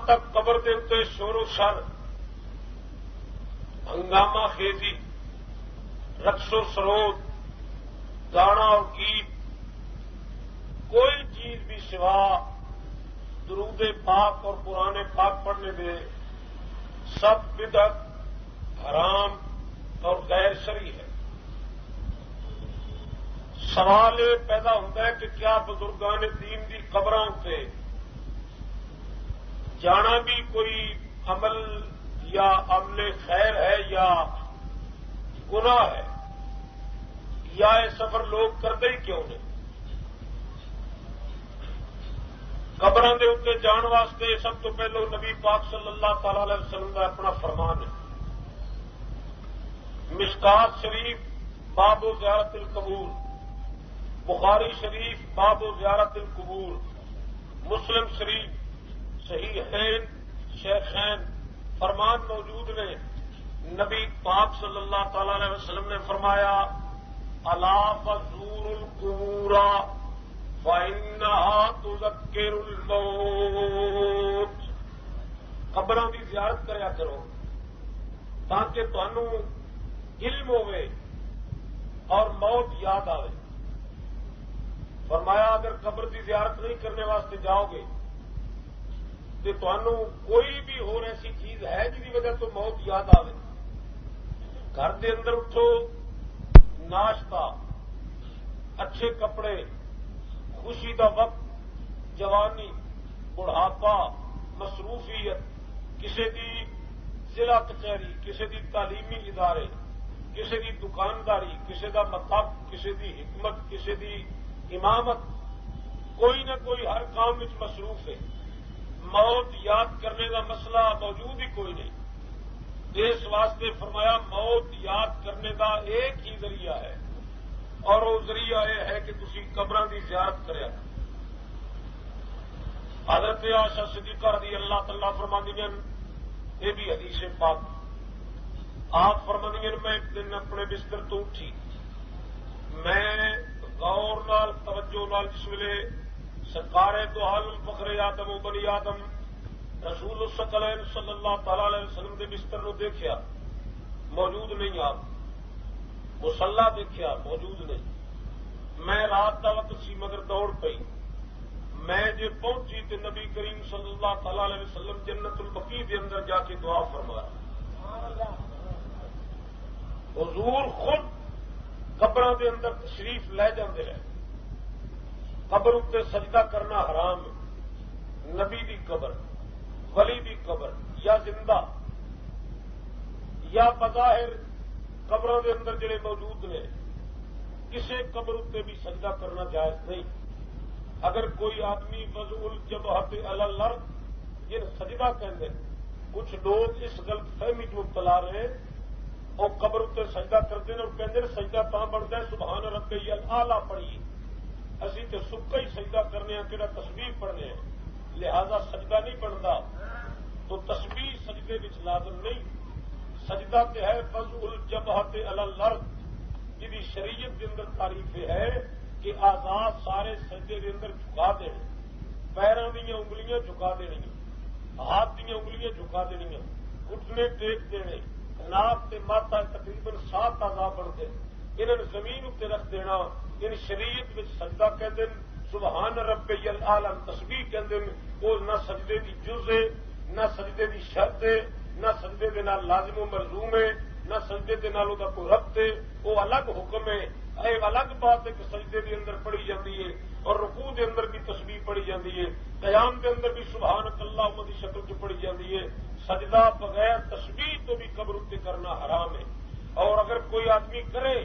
تک قبر دے اتنے شور و شر، ہنگامہ خیزی، رقص و سرود، گانا اور گیت، کوئی چیز بھی سوا درود پاک اور قرآن پاک پڑھنے دے سب بدعت، حرام اور غیر شرعی ہے۔ سوال یہ پیدا ہوتا ہے کہ کیا بزرگان دین دی قبراں تے جانا بھی کوئی عمل یا عمل خیر ہے یا گناہ ہے، یا یہ سفر لوگ کرتے ہی کیوں نہیں؟ قبراں دے اتنے جان واسطے سب تو پہلو نبی پاک صلی اللہ تعالی علیہ وسلم کا اپنا فرمان ہے۔ مشکات شریف باب و زیارت القبور، بخاری شریف باب و زیارت القبور، مسلم شریف صحیحین شیخین فرمان موجود نے۔ نبی پاک صلی اللہ تعالی علیہ وسلم نے فرمایا الا فزور القبور فإنها تذکر الموت، قبراں دی زیارت کریا کرو تاکہ تانوں علم ہوئے اور موت یاد آئے۔ فرمایا اگر قبر کی زیارت نہیں کرنے واسطے جاؤ گے تو تمہیں کوئی بھی اور ایسی چیز ہے جس کی وجہ تو موت یاد آئے۔ گھر کے اندر اٹھو، ناشتہ، اچھے کپڑے، خوشی کا وقت، جوانی، بڑھاپا، مصروفیت، کسی کی ضلع کچہری، کسی کی تعلیمی ادارے، کسی کی دکانداری، کسی کا مطلب، کسی کی حکمت، کسی کی امامت، کوئی نہ کوئی ہر کام میں مصروف ہے۔ موت یاد کرنے کا مسئلہ موجود ہی کوئی نہیں۔ اس واسطے فرمایا موت یاد کرنے کا ایک ہی ذریعہ ہے، اور وہ ذریعہ یہ ہے کہ تسی قبراں دی زیارت کریا۔ حضرت عائشہ صدیقہ رضی اللہ تعالیٰ فرماندیاں، یہ بھی حدیث پاک، آپ فرماندیاں میں ایک دن اپنے بستر تو اٹھی، میں غور نال توجہ نال جس ویلے سرکار دو عالم فخر آدم و بنی آدم رسول الثقلین صلی اللہ تعالی علیہ وسلم کے بستر نو دیکھیا، موجود نہیں۔ آپ مصلا دیکھیا، موجود نہیں۔ میں رات کا وقت سی مگر دوڑ پئی، میں جے پہنچی تو نبی کریم صلی اللہ تعالی علیہ وسلم جنت البقیع کے اندر جا کے دعا فرمایا۔ حضور خود قبراں دے اندر تشریف لے جاندے رہے۔ قبر اتنے سجدہ کرنا حرام ہے۔ نبی دی قبر، ولی دی قبر، یا زندہ یا بظاہر قبراں دے اندر جڑے موجود نے، کسی قبر اتنے بھی سجدہ کرنا جائز نہیں۔ اگر کوئی آدمی وضع الجبہۃ علی الارض جن سجدہ کہتے ہیں، کچھ لوگ اس غلط فہمی میں مبتلا رہے، اور قبر اتنے سجدہ کرتے ہیں اور کہتے ہیں سجدہ تاں بنتا ہے سبحان ربی الاعلیٰ پڑھیے، اسی تو سکا ہی سجدہ کرنے ہیں، کہڑا تسبیح پڑھنے ہیں، لہذا سجدہ نہیں بنتا۔ تو تسبیح سجدے وچ لازم نہیں۔ سجدہ تے ہے وضع الجبہۃ علی الارض، جی شریعت کے اندر تعریف ہے کہ آزاد سارے سجدے کے اندر جھکا دینے، پیروں دیا انگلیاں جھکا دینی، ہاتھ دیا انگلیاں جھکا دینی، گھٹنے ٹیک دینے، ناک تے ماتھا تقریباً 7 اعضاء بنتے، انہوں نے زمین اتنے رکھ دینا۔ ان شریعت میں سجدہ کہتے ہیں سبحان ربی الاعلیٰ، تسبیح کہتے ہیں، وہ نہ سجدے کی جز ہے، نہ سجدے کی شرط ہے، نہ سجدے کے نال لازم و ملزوم ہے، نہ سجدے کے نال وہ کوئی ربط ہے، وہ الگ حکم ہے۔ ایک الگ بات ہے کہ سجدے کے اندر پڑھی جاتی ہے، اور رکوع کے اندر بھی تسبیح پڑھی جاتی ہے، قیام کے اندر بھی سبحانک اللہم کی شکل سے پڑھی جاتی ہے۔ سجدہ بغیر تسبیح تو بھی قبر اتنے کرنا حرام ہے، اور اگر کوئی آدمی کرے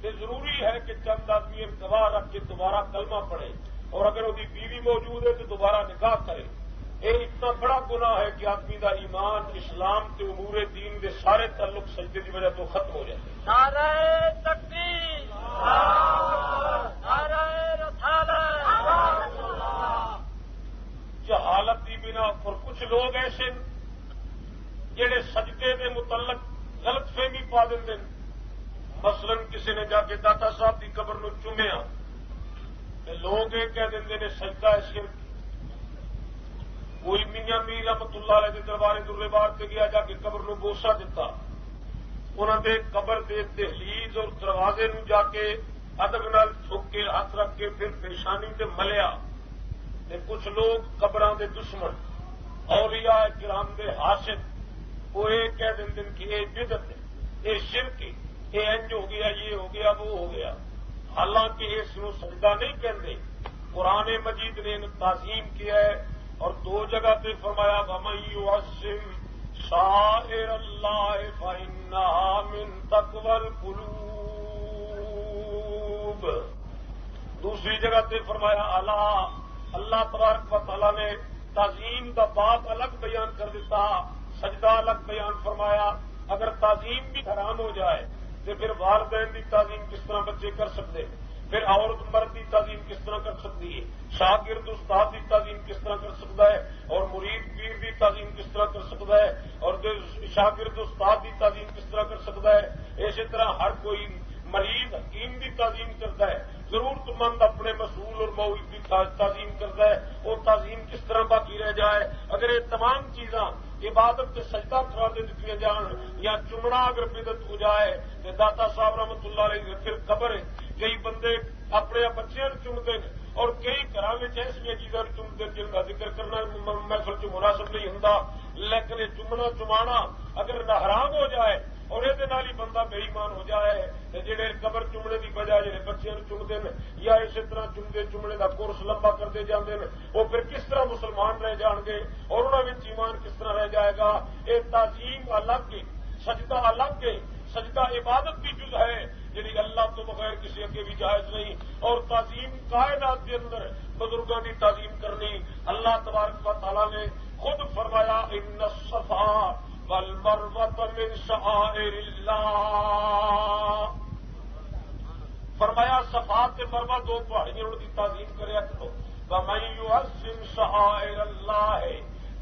تو ضروری ہے کہ چند آدمی گواہ رکھ کے دوبارہ کلمہ پڑھے، اور اگر وہ بیوی موجود ہے تو دوبارہ نکاح کرے۔ یہ اتنا بڑا گناہ ہے کہ آدمی کا ایمان، اسلام کے امور دین کے سارے تعلق سجدے کی وجہ تو ختم ہو جاتے ہیں۔ نعرہ تکبیر، نعرہ رسالت۔ جہالت کی بنا پر کچھ لوگ ایسے جڑے سجدے کے متعلق غلط فہمی پا دیں۔ مثلا کسی نے جا کے داتا صاحب کی قبر نو چومیا، لوگ یہ کہہ دیں نے سجدہ ہے شرک، کوئی میاں میر رحمت اللہ علیہ دربارے درے بار سے گیا جا کے قبر نو بوسا دیتا انہوں نے قبر دے دہلیز اور دروازے نو جا کے ادب نال جھک کے ہاتھ رکھ کے پھر پیشانی تے ملیا تے کچھ لوگ قبراں دے دشمن اولیاء کرام دے حاسد وہ یہ کہہ دیں کہ یہ بدعت ہے یہ شرک ہے یہ انج ہو گیا یہ ہو گیا وہ ہو گیا حالانکہ اس نو سجدہ نہیں کہندے قرآن مجید نے تعظیم کیا ہے اور دو جگہ پہ فرمایا وَمَن يُعَظِّمْ شَعَائِرَ اللَّهِ فَإِنَّهَا مِن تَقْوَى الْقُلُوبِ دوسری جگہ پہ فرمایا اللہ تبارک و تعالی نے تعظیم کا باب الگ بیان کر دیتا سجدہ الگ بیان فرمایا اگر تعظیم بھی حرام ہو جائے تو پھر والدین کی تعظیم کس طرح بچے کر سکتے ہیں پھر عورت مرد کی تعظیم کس طرح کر سکتی ہے شاگرد استاد کی تعظیم کس طرح کر سکتا ہے اور مرید پیر کی تعظیم کس طرح کر سکتا ہے اور شاگرد استاد کی تعظیم کس طرح کر سکتا ہے اسی طرح ہر کوئی مریض حکیم کی تعظیم کرتا ہے ضرورت مند اپنے مسئول اور موعد کی تعظیم کرتا ہے وہ تعظیم کس طرح باقی رہ جائے اگر یہ تمام چیزاں عبادت سے سجدہ قرار دے دیتی جان یا چمڑا اگر بدعت ہو جائے تو داتا صاحب رحمۃ اللہ علیہ پھر قبر ہے کئی بندے اپنے بچوں چمتے ہیں اور کئی گھروں میں ایسا چیزوں چمتے ہیں جن کا ذکر کرنا محفل چ مناسب نہیں ہوں لیکن یہ چمنا چمانا اگر نہ حرام ہو جائے اور یہ بندہ بے ایمان ہو جائے جہے قبر چومنے کی وجہ جہے بچے چومتے ہیں یا اسی طرح چومتے چومنے کا کورس لمبا کرتے جاتے ہیں وہ پھر کس طرح مسلمان رہ جان گے اور انہوں میں ایمان کس طرح رہ جائے گا یہ تعظیم الگ ہے سجدہ الگ ہے سجدہ عبادت کی جز ہے جی اللہ تو بغیر کسی اگے بھی جائز نہیں اور تعظیم کائنات کے اندر بزرگوں کی تعظیم کرنی اللہ تبارک و تعالیٰ نے خود فرمایا ان الصفا والمروة من شعائر اللہ فرمایا صفا تے مروہ دو پہاڑیاں ان کی تعظیم کریا کرو ومن يعظم شعائر اللہ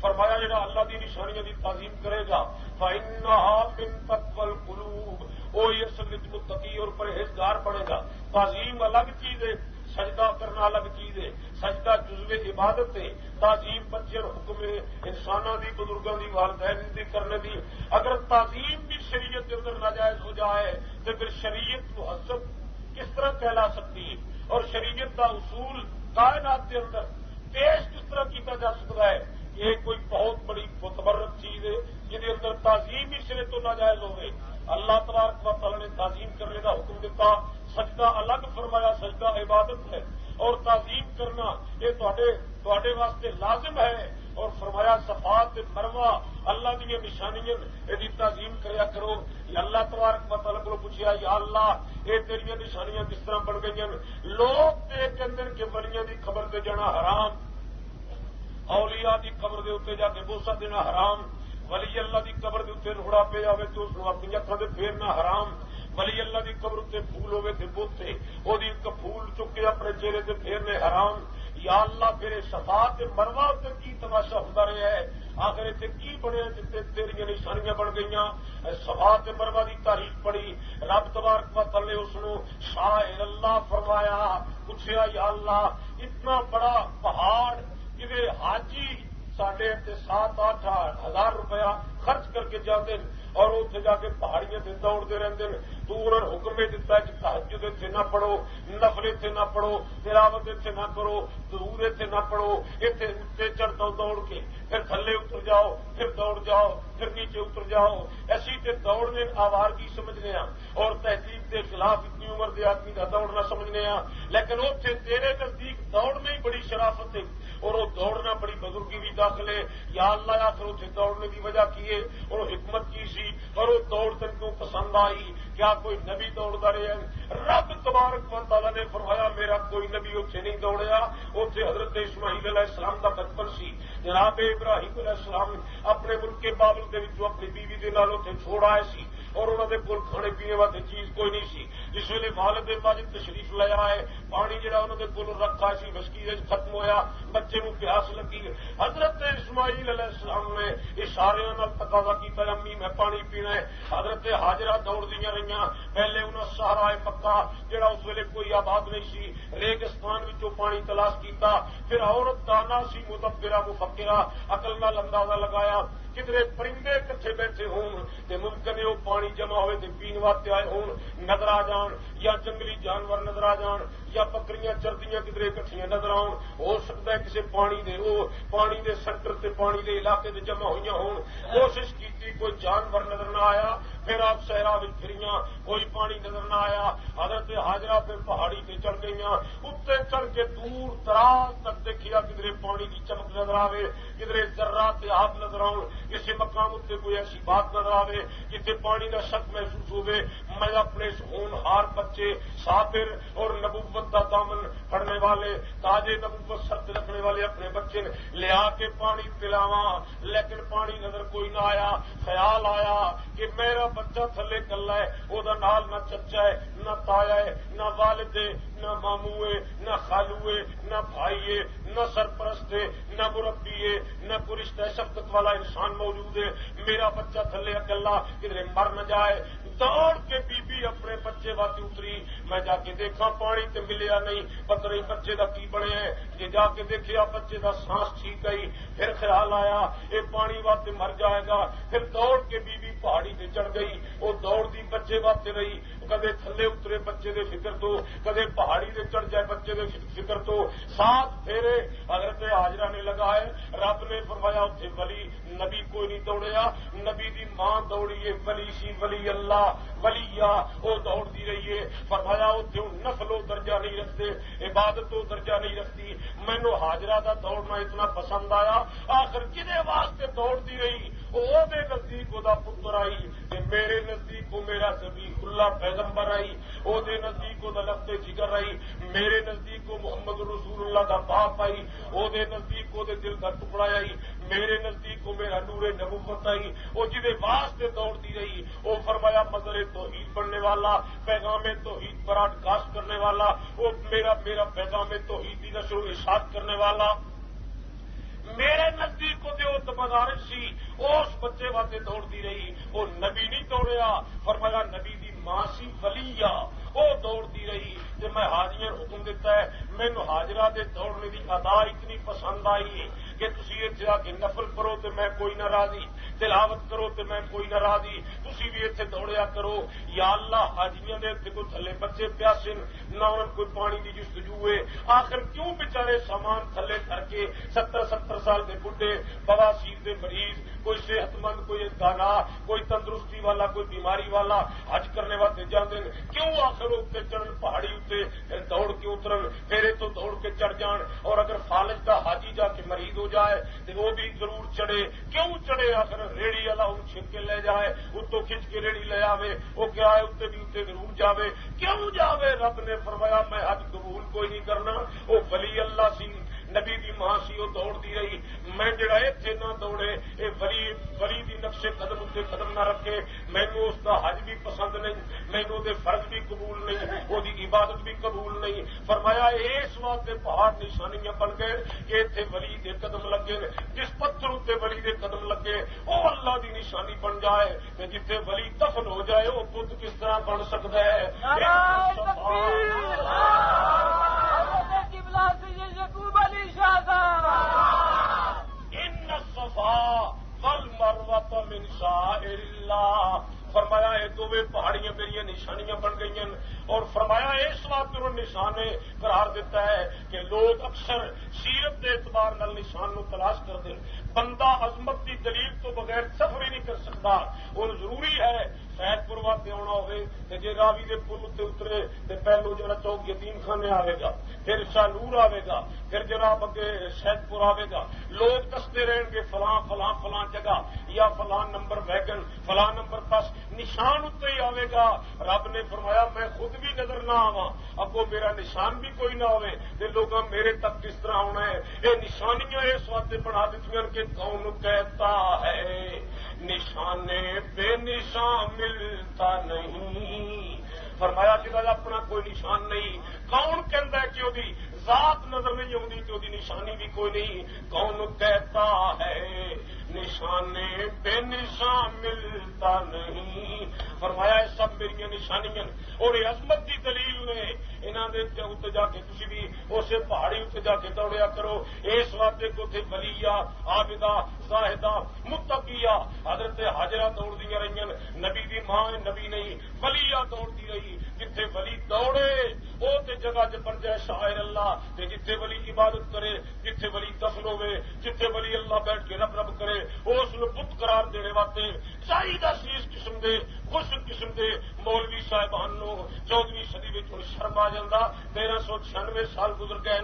فرمایا جڑا اللہ دی نشانیاں دی تعظیم کرے گا فإنها من تقوى القلوب وہ اصل وچ متقی اور پرہیزگار بنے گا تعظیم الگ چیز ہے سجدہ کرنا الگ چیز ہے سجدہ جزو عبادت ہے تعظیم بچے حکم ہے انسانوں کی بزرگوں کی والدین کی کرنے کی اگر تعظیم بھی شریعت کے اندر ناجائز ہو جائے تو پھر شریعت مہذب کس طرح کہلا سکتی ہے اور شریعت کا اصول کائنات کے اندر پیش کس طرح کیا جا سکتا ہے یہ کوئی بہت بڑی متبرک چیز ہے جن اندر تعظیم ہی سرے تو ناجائز ہو گئی اللہ تبارک و تعالیٰ نے تعظیم کرنے کا حکم دیتا سجدہ الگ فرمایا سجدہ عبادت ہے اور تعظیم کرنا یہ تھوڑے واسطے لازم ہے اور فرمایا صفات مروہ اللہ کی نشانیاں یہ تعظیم کریا کرو یا اللہ تبارک و تعالیٰ کو پوچھا یا اللہ یہ تیریاں نشانیاں کس طرح بن گئی لوگ کہندے کہ ولیاں دی قبر تے جانا حرام اولیاء دی قبر دے اتنے جا کے بوسا دینا حرام ولی اللہ دی قبر دے اتنے روڑا پہ آئے تو اس اپنی اکھاں تے پھیرنا حرام ولی اللہ دی قبر اتنے پھول ہوئے تھے بوتے وہ پھول چک کے اپنے چہرے تے پھیرنے حرام یا اللہ پھر صفات مروہ تے کی تماشا ہوتا رہا ہے آخر اتنے کی بنیا جتنے تیریاں نشانیاں بن گئی صفات مروہ دی تاریخ پڑھی رب تبارک و تعالی نے اس نو شاعر اللہ فرمایا پوچھا یا اللہ اتنا بڑا پہاڑ جی حاجی ساڑھے 7-8 ہزار روپیہ خرچ کر کے جاتے ہیں اور اتنے جا کے پہاڑیاں سے دوڑتے رہتے ہیں تو انہوں نے حکم میں دیتا ہے کہ تہجد اتنے نہ پڑھو نفل اتنے نہ پڑھو تلاوت اتنے نہ کرو درود اتنے نہ پڑھو اتنے اتنے چڑھ دو دوڑ کے پھر تھلے اتر جاؤ پھر دوڑ جاؤ پھر نیچے اتر جاؤ ایسی تے دوڑنے آوارگی سمجھنے ہیں اور تہذیب کے خلاف اتنی عمر دے آدمی کا دوڑنا سمجھنے ہیں لیکن اتنے تیرے نزدیک دوڑنے ہی بڑی شرافت ہے اور وہ دوڑنا بڑی بزرگی بھی داخل ہے یا اللہ آخر اتنے دوڑنے کی وجہ کی ہے اور حکمت کی سی اور وہ دوڑ تن کو پسند آئی کیا کوئی نبی دوڑتا رہے رب تبارک و تعالیٰ نے فرمایا میرا کوئی نبی اتنے نہیں دوڑیا اتنے حضرت اسماعیل علیہ السلام کا بچپن سی جناب ابراہیم علیہ السلام اپنے ملک کے بابل کے وچوں اپنی بیوی کے نال اتنے چھوڑ آئے سی اور انہوں نے کول کھانے پینے والی چیز کوئی نہیں سی جس ویلے والد ماجد تشریف لایا ہے پانی جہاں انہوں نے کول رکھا سی وسکی ختم ہویا بچے نو پیاس لگی حضرت اسماعیل علیہ السلام نے اشارے تقاضا کیا امی میں پانی پینا ہے حضرت حاجرہ دوڑ دیا رہی پہلے انہوں سہارا مکہ جہاں اس ویلے کوئی آباد نہیں سی ریگستان وچوں پانی تلاش کیتا، پھر عورت دانا سی مدبرہ مفکرہ عقل نال اندازہ لگایا کدھر پرندے کٹھے بیٹھے ہون تے ممکن ہے وہ پانی جمع ہوئے تے پین واسطے آئے ہون نظر آ جان، یا جنگلی جانور نظر آ جان، یا بکریاں چردیاں کدھر کٹھیاں نظر آن، ہو سکتا ہے کسی پانی دے سینٹر تے پانی دے علاقے تے جمع ہوئی ہون، کوشش کی کوئی جانور نظر نہ آیا، پھر آپ صحرا وچ پھریاں کوئی پانی نظر نہ آیا، حضرت حاجرہ پھر پہاڑی تے چڑھ گئیاں، اتنے چڑھ کے دور دراز تک دیکھیا کدھر پانی کی چمک نظر آوے، کدھر ذرات آپ نظر آؤ، کسی مقام اتنے کوئی ایسی بات نظر آوے جتنے پانی کا شک محسوس ہوئے، میں اپنے اس ہونہار بچے صابر اور نبوت کا دامن پڑنے والے تاجے نبوت سر رکھنے والے اپنے بچے لے آ کے پانی پلاواں، لیکن پانی نظر کوئی نہ آیا، خیال آیا کہ میرا بچہ تھلے کلا ہے، وہ نال نہ چچا ہے، نہ تایا ہے، نہ والد ہے، نہ مامو ہے، نہ خالو ہے، نہ بھائی ہے، نہ سرپرست ہے، نہ مربی ہے، نہ کوئی رشتہ شفقت والا انسان موجود ہے، میرا بچہ تھلے اکلا کدھر مر نہ جائے۔ دوڑ کے بی اپنے بچے واتے اتری، میں جا کے دیکھا پانی تے ملیا نہیں، پتہ نہیں بچے دا کی بنے ہے، جی جا کے دیکھیا بچے دا سانس ٹھیک گئی، پھر خیال آیا یہ پانی واتے مر جائے گا، پھر دوڑ کے بی پہاڑی تے چڑھ گئی، وہ دوڑ دی بچے واتے رہی، کدے تھلے اترے بچے دے فکر تو، کدے پہاڑی دے چڑھ جائے بچے دے فکر تو، 7 پھیرے حضرت حاجرہ نے لگائے، رب نے فرمایا اتنے ولی نبی کوئی نہیں دوڑیا، نبی دی ماں دوڑی ہے، ولی سی ولی اللہ ولیہ وہ دوڑتی رہی ہے، فرمایا اتنے نفل و درجہ نہیں رکھتے، عبادت و درجہ نہیں رکھتی، مینو حاجرہ دا دوڑنا اتنا پسند آیا، آخر کدے واسطے دوڑتی رہی، وہ نزدیک وہ پتر آئی، میرے نزدیک وہ میرا صدیق اللہ پیغمبر آئی، وہ نزدیک وہ لفظ جگر آئی، میرے نزدیک وہ محمد رسول اللہ کا باپ آئی، وہ نزدیک وہ دل کا ٹکڑا آئی، میرے نزدیک وہ میرا نور نبوت آئی، وہ جہے واسطے دوڑتی رہی، وہ فرمایا مظہر توحید بننے والا، پیغام توحید براڈ کاسٹ کرنے والا، وہ میرا پیغام توحید کی نشر و اشاعت کرنے والا، میرے نزدیک وہ مدارس سی، اس بچے واسطے دوڑتی رہی، وہ نبی نہیں دوڑیا، فرمایا نبی دی ماں سی ولیہ وہ دوڑتی رہی، کہ میں حاجیاں حکم دیتا ہے، مینو حاجرہ دے دوڑنے دی ادا اتنی پسند آئی کہ تسی اتنے آ کے نفل کرو تو میں کوئی ناراضی، تلاوت کرو تو میں کوئی ناراضی، تسی بھی اتنے دوڑیا کرو، یا اللہ حاجیاں دے اتنے کوئی تھلے بچے پیاسن نہ ان کوئی پانی دی جستجو ہے، آخر کیوں بچارے سامان تھلے کر کے 70 سال کے بڈھے بواسیر دے مریض، کوئی صحت مند، کوئی گانا، کوئی تندرستی والا، کوئی بیماری والا حج کرنے واسطے جاندے کیوں آخر اتنے چڑھن پہاڑی اتنے پھر دوڑ کے اترن، پھر تو دوڑ کے چڑھ جان، اور اگر فالج کا حاجی جا کے مریض ہو جائے تو وہ بھی ضرور چڑھے، کیوں چڑھے آخر ریڑی والا ان چھن کے لے جائے، اتوں کھچ کے ریڑی لے آوے، وہ کیا ہے اتنے بھی اتنے ضرور جاوے، کیوں جاوے؟ رب نے فرمایا میں حج قبول کوئی نہیں کرنا، وہ ولی اللہ سی، نبی دی ماں سی، وہ دوڑتی رہی، میں جڑا اتنے نہ دوڑے، یہ ولی دی نقشے قدم اتنے قدم نہ رکھے، مینو اس کا حج بھی پسند نہیں، مینو دے فرض بھی قبول نہیں، وہ دی عبادت بھی قبول نہیں، فرمایا اس واسطے پہاڑ نشانیاں بن گئے کہ اتنے ولی دے قدم لگے، جس پتھر اتنے ولی دے قدم لگے وہ اللہ دی نشانی بن جائے، کہ جتنے ولی دفن ہو جائے وہ بت کس طرح بن سکتا ہے؟ ان الصفا والمروہ من شعائر اللہ، فرمایا یہ دونوں پہاڑیاں میری نشانیاں بن گئی ہیں، اور فرمایا اس واسطے انہوں نے نشانے قرار دیتا ہے کہ لوگ اکثر سیرت کے اعتبار نال نشان نو تلاش کرتے ہیں، بندہ عظمت کی دلیل تو بغیر سفر ہی نہیں کر سکتا، اور ضروری ہے سید پور واسطے آنا ہوئے تو جی راوی کے پل اتنے اترے تو پہلو جڑا چوک یتیم خانے آئے گا، پھر شاہنور آئے گا، پھر جناب اگے سید پور آئے گا، لوگ دستے رہن گے فلاں فلاں فلاں جگہ یا فلاں نمبر ویگن فلاں نمبر بس، نشان اتنے ہی آئے گا، رب نے فرمایا میں خود بھی نظر نہ آواں، اب وہ میرا نشان بھی کوئی نہ ہوئے تو لوگ میرے تک کس طرح آنا ہے؟ یہ نشانیاں اس واسطے بنا دیتی کہ کون کہتا ہے نشانے بے نشان ملتا نہیں، فرمایا جہاں اپنا کوئی نشان نہیں، کون کہتا ہے کہ وہ ذات نظر نہیں آتی تو دی نشانی بھی کوئی نہیں. کون کہتا ہے نشانے بے نشان ملتا نہیں. فرمایا سب میری نشانیاں اور یہ عظمت کی دلیل نے. انہوں نے اتنے جا کے تھی بھی اسے پہاڑی اتنے جا کے دوڑیا کرو. اس واسطے کو اتنے ولیہ عابدہ زاہدہ متقیہ حضرت حاجرہ دوڑ دیا رہی. نبی دی ماں نبی نہیں ولیہ دوڑتی رہی. جتھے ولی دوڑے وہ جگہ چ بن جائے شاعر اللہ. جتھے ولی عبادت کرے جتھے ولی دفن ہوئے جتھے ولی اللہ بیٹھ کے رب رب کرے اس بت قرار دینے واسطے چاہیے سی اس قسم دے خوش قسم دے مولوی صاحبان 14ویں صدی میں شرم آ جاتا. 1396 سال گزر گئے.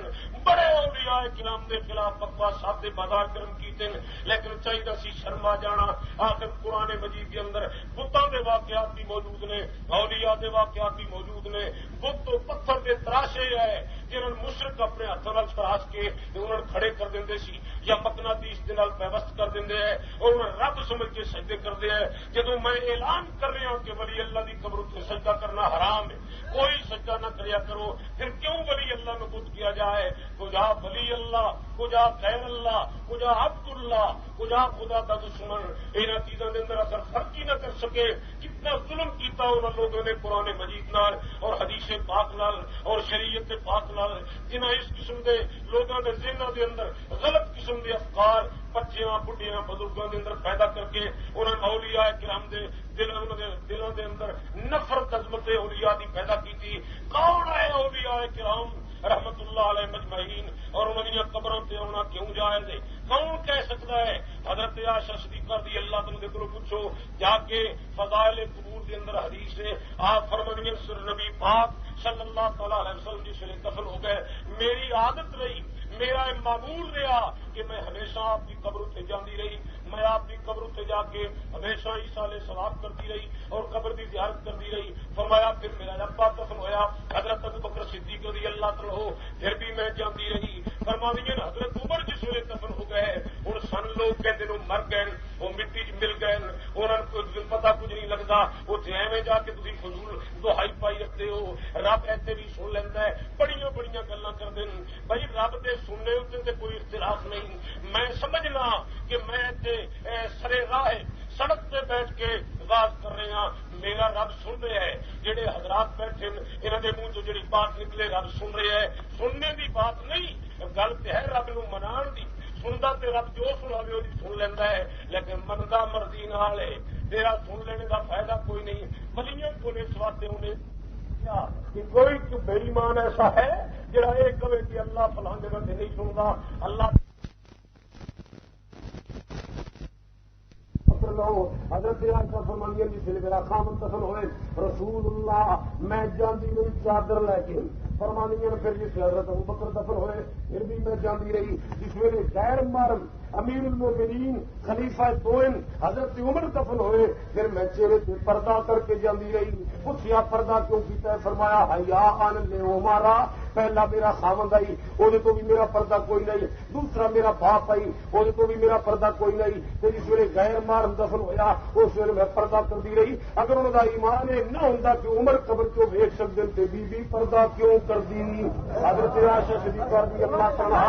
بڑے اولیاء کرام دے خلاف بکواس صاحب دے بازار کرم کیتے لیکن چاہیے سی شرم آ جانا. آخر قرآن مجید کے اندر بتوں کے واقعات بھی موجود نے اولیاء دے واقعات بھی موجود نے. بت تو پتھر کے تراشے ہے جنہوں نے مشرق اپنے ہاتھوں نال تراش کے انہوں نے کھڑے کر دیں سی یا مقناطیس کے نال پیوست کر دیں ہے اور انہوں نے رب سمجھ کے سجدے کرتے ہیں. جدو میں اعلان کر رہا ہوں کہ ولی اللہ کی قبر اتنے سجدہ کرنا حرام ہے کوئی سجدہ نہ کریا کرو پھر کیوں ولی اللہ میں بت کیا جائے. کجا ولی اللہ کجا خیر اللہ کجا عبد اللہ کجا خدا کا دشمن. ان چیزوں کے اندر اگر فرق ہی نہ کر سکے کتنا ظلم کیتا انہوں لوگوں نے قرآن مجید نال اور حدیث پاک نال اور شریعت پاک نال جنہیں اس قسم کے لوگوں کے ذہنوں کے اندر غلط قسم کے افکار بچیاں بڑھیاں بزرگوں کے اندر پیدا کر کے انہوں نے اولیاء کرام دے دلوں کے اندر نفرت عظمت اولیاء دی پیدا کی تھی. کون ہے اولیاء کرام رحمت اللہ علیہ مجمعین اور انہوں نے قبروں سے آنا کیوں جائز ہے؟ کون کہہ سکتا ہے؟ حضرت عائشہ صدیقہ رضی اللہ تعالی عنہا کو پوچھو جا کے فضائل قبور کے اندر حدیث ہے آپ فرماتے سر نبی پاک صلی اللہ تعالی علیہ وسلم جس ویلے دفن ہو گئے میری عادت رہی میرا معمول رہا کہ میں ہمیشہ آپ کی قبر اتنے جاتی رہی. میں آپ کی قبر اتنے جا کے ہمیشہ ایسال ثواب کرتی رہی اور قبر کی زیارت کرتی رہی. فرمایا پھر میرا ابا دفن ہوا حضرت ابو بکر صدیق رضی اللہ تعالی عنہ پھر بھی میں جاتی رہی. فرمایا حضرت عمر جس ویلے دفن ہو گئے ہوں سن لوگ کہتے ہیں مر گئے وہ مٹی چ مل گئے انہوں کو پتا کچھ نہیں لگتا اتنے ایویں جا کے تھی فضول دہائی پائی رکھتے ہو. رب ایسے بھی سن لینا ہے بڑی بڑی گلا کرتے ہیں. بھائی رب کے سننے اتنے کوئی اختلاف نہیں. میں سمجھنا کہ میں سرے راہ سڑک پہ بیٹھ کے واز کر رہے ہیں میرا رب سن رہا ہے. جہے حضرات بیٹھے انہوں کے منہ چ جی بات نکلے رب سن رہے ہیں. سننے کی بات نہیں گل تو ہے رب نو منان دی. سنتا تو رب جو سناوے وہ سن لینا ہے لیکن منتا مرضی نال ہے. تیرا سن لینے کا فائدہ کوئی نہیں. ولیوں کو اس واسطے انہیں کہ کوئی بے ایمان ایسا ہے جہاں یہ کہے کہ اللہ فلاں جگہ سے نہیں سنتا اللہ حضرت عائشہ فرماتی جس ویلے میرا خامن دفن ہوئے رسول اللہ میں جاندی رہی چادر لے کے. فرمانی پھر جس حضرت ابو بکر دفن ہوئے پھر بھی میں جاندی رہی. جس ویلے غیر محرم امیر المومنین خلیفہ دوئم حضرت عمر دفن ہوئے پھر میں چہرے پہ پردہ کر کے جاندی رہی. پوچھیا پردہ کیوں کیتا ہے؟ فرمایا حیا ان لے عمرہ پہلا میرا خاوند آئی وہ تو بھی میرا پردہ کوئی نہیں. دوسرا میرا باپ آئی وہ تو بھی میرا پردہ کوئی نہیں. پھر جس ویلے غیر محرم دفن ہوا اس ویلے میں پردہ کرتی رہی. اگر انہوں کا ایمان نہ ہوتا کہ عمر قبر چو ویچ سکتے تھے بی پردہ کیوں کر دی؟ حضرت عائشہ صدیقہ رضی اللہ تعالی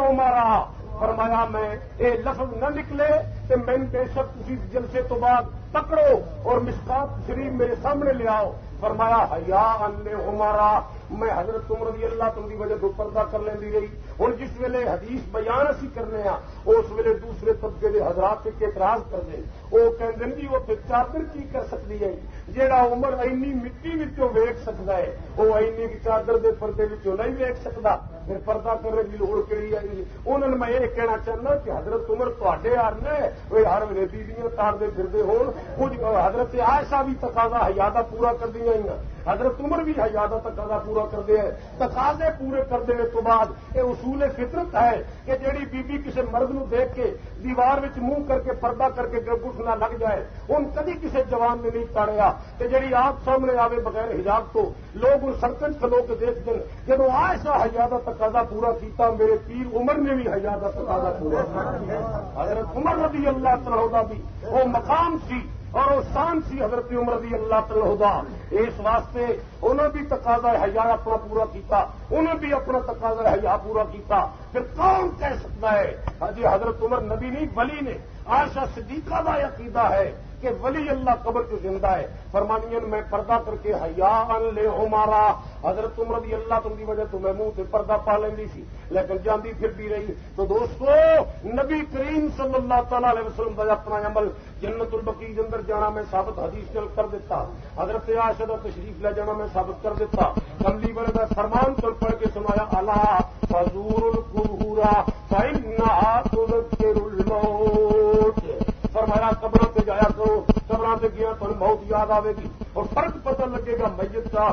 عمرہ فرمایا میں یہ لفظ نہ نکلے کہ میں بے شک کسی جلسے تو بعد پکڑو اور مشکات شریف میرے سامنے لے آؤ. فرمایا حیا ان عمرہ میں حضرت عمر رضی اللہ تعالی وجہ تو پردہ کر لینی رہی. ہوں جس ویلے حدیث بیان اسی کرنے ہاں اس ویلے دوسرے طبقے کے حضرات کے اعتراض کرتے وہ کہتے ہیں جی وہ پھر چادر کی کر سکتی ہے جہاں عمر اینی مٹی ویک سکتا ہے وہ اینی چادر کے پردے نہیں ویک سکتا پھر پردہ کرنے کی لوڑ کہڑی ہے؟ انہوں نے میں یہ کہنا چاہنا کہ حضرت عمر تے ہر نے وہ ہر ویلے بیویاں تارتے پھرتے ہون کچھ حضرت عائشہ بھی تقاضا حیا دا پورا کر دیا حضرت عمر بھی حیا دا تقاضا پورا کرتے ہیں. تقاضے پورے کر دینے تو بعد یہ اصول فطرت ہے کہ جیڑی بی بی کسی مرد نو دیکھ کے دیوار وچ منہ کر کے پردہ کر کے گرگٹ نہ لگ جائے ان کدی کسی جوان نے نہیں تاڑیا کہ جیڑی آپ سامنے آوے بغیر حجاب تو لوگ ان سڑکیں کھلو کے دیکھ دیں. جب عائشہ حیا دا تقاضا پورا کیتا میرے پیر عمر نے بھی حیا دا تقاضا پورا کیا. حضرت عمر رضی اللہ تعالی عنہ بھی وہ مقام سی اور وہ شان سی حضرت عمر رضی اللہ تعالی عنہ. اس واسطے انہوں بھی تقاضا حیا اپنا پورا کیتا, انہوں بھی اپنا تقاضا حیا پورا کیتا. پھر کون کہہ سکتا ہے جی حضرت عمر نبی نہیں ولی نے؟ عائشہ صدیقہ کا عقیدہ ہے کہ ولی اللہ قبر جو زندہ ہے. فرمانیاں میں پردہ کر کے حیا ان لے ہمارا. حضرت عمر رضی اللہ تعالی کی وجہ تو میں منہ سے پردہ پا لیندی سی لیکن جاندی پھر بھی رہی. تو دوستو نبی کریم صلی اللہ تعالی علیہ وسلم کا اپنا عمل جنت البقیع کے اندر جانا میں ثابت حدیث چل کر دیتا. حضرت عائشہ کا تشریف لے جانا میں ثابت کر دیتا. کملی والے کا فرمان چل پڑھ کے سنایا الا فزور القبور فانها تذکر الموت. فرمایا قبروں سے جایا کرو, قبروں سے گیا تو موت یاد آئے گی اور فرق پتہ لگے گا میت کا,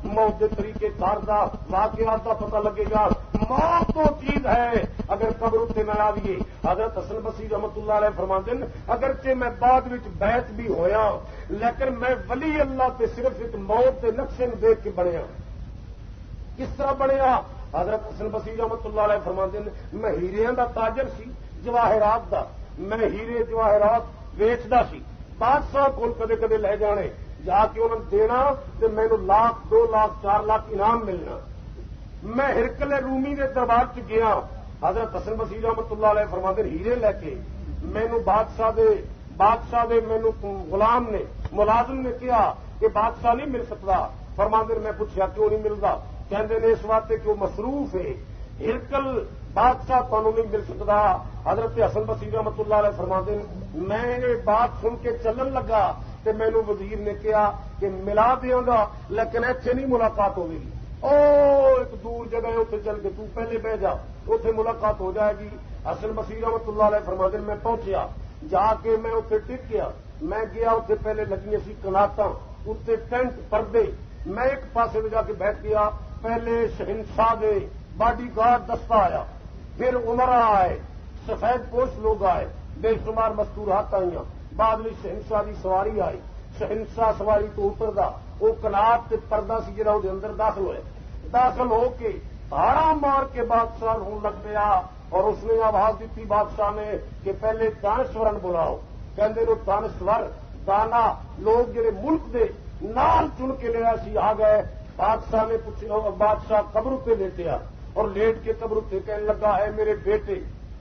موت کے طریقے کار کا, واقعات کا پتہ لگے گا. موت تو چیز ہے اگر قبر سے نہ آئیے. حضرت حسن بصری رحمت اللہ علیہ فرماتے ہیں اگرچہ میں بعد وچ بیعت بھی ہویا لیکن میں ولی اللہ تے صرف ایک موت کے نقشے نو دیکھ کے بنیا. کس طرح بنیا؟ حضرت حسن بصری رحمت اللہ علیہ فرماتے ہیں میں ہیریاں دا تاجر سی, جواہرات دا. میں ہیرے جواہرات ویچدا سی. بادشاہ کول کدے کدے لے جانے جا کے انہوں نے دینا تو مینو لاکھ 2 لاکھ 4 لاکھ انعام ملنا. میں ہرکل رومی کے دربار چ گیا. حضرت حسن بصری رحمت اللہ علیہ فرماتے ہیں ہیرے لے کے مینو بادشاہ دے مینو غلام نے ملازم نے کہا کہ بادشاہ نہیں مل سکتا. فرماتے ہیں میں پوچھا کیوں نہیں ملتا؟ کہندے نے اس واسطے کہ وہ مصروف ہے, ہرکل بادشاہ تمہیں نہیں مل سکتا. حضرت حسن بصری رحمت اللہ علیہ فرماتے ہیں میں نے بات سن کے چلن لگا تو مینو وزیر نے کہا کہ ملا دیاں گا لیکن ایتھے نہیں ملاقات ہوگی. ایک دور جگہ ہے اتنے چل کے تو پہلے بہ جا, اتنے ملاقات ہو جائے گی. حسن بصری رحمت اللہ علیہ فرماتے ہیں میں پہنچیا, جا کے میں اتنے ٹک گیا. میں گیا اتنے پہلے لگی سی کناٹاں, اتنے ٹینٹ پردے. میں ایک پاسے میں جا کے بیٹھ گیا. پہلے شہنشاہ دے باڈی گارڈ دستہ آیا, پھر عمرہ آئے, سفید پوش لوگ آئے, بے شمار مستورات آئی. بعد میں شہنشاہ کی سواری آئی. شہنشاہ سواری تو اتردا وہ کناٹ پردہ سی جہاں وہ اندر داخل ہوئے. داخل ہو کے ہاڑا مار کے بادشاہ ہون لگ پیا اور اس نے آواز دیتی بادشاہ نے کہ پہلے دانشورن بلاؤ. کہندے نو دانشور دانا لوگ جڑے ملک دے نال چن کے لیا سی آ گئے. بادشاہ نے پوچھا, بادشاہ قبر پہ لیٹیا اور لیٹ کے قبر پہ کہنے لگا اے میرے بیٹے,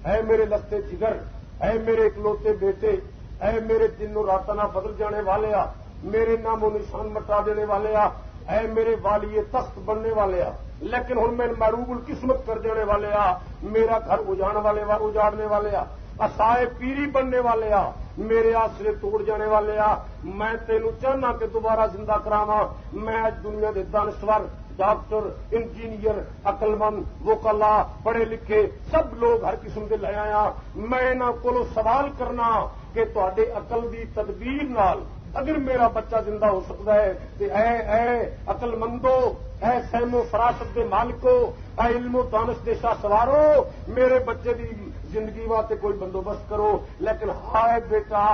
اے میرے لستے جگر, اے میرے اکلوتے بیٹے, اے میرے دنوں راتنا بدل جانے والے آ, میرے نام و نشان مٹا دینے والے آ, اے میرے والی تخت بننے والے آ, لیکن ہن میں معروب القسمت کر دینے والے آ, میرا گھر اجاڑنے والے آ, اسائے پیری بننے والے آ, میرے آسرے توڑ جانے والے آ. میں تینوں چاہنا کہ دوبارہ زندہ کراواں. میں اج دنیا دے دانشور, ڈاکٹر, انجینئر, عقل مند, وکلا, پڑھے لکھے سب لوگ ہر قسم کے لے آیا. میں انہاں کولوں سوال کرنا کہ تواڈے عقل دی تدبیر نال اگر میرا بچہ زندہ ہو سکتا ہے تو اے عقل مندو, اے فہم و فراست دے مالکو, اے علم و دانش دے شاہ سوارو, میرے بچے دی زندگی واسطے کوئی بندوبست کرو. لیکن ہائے بیٹا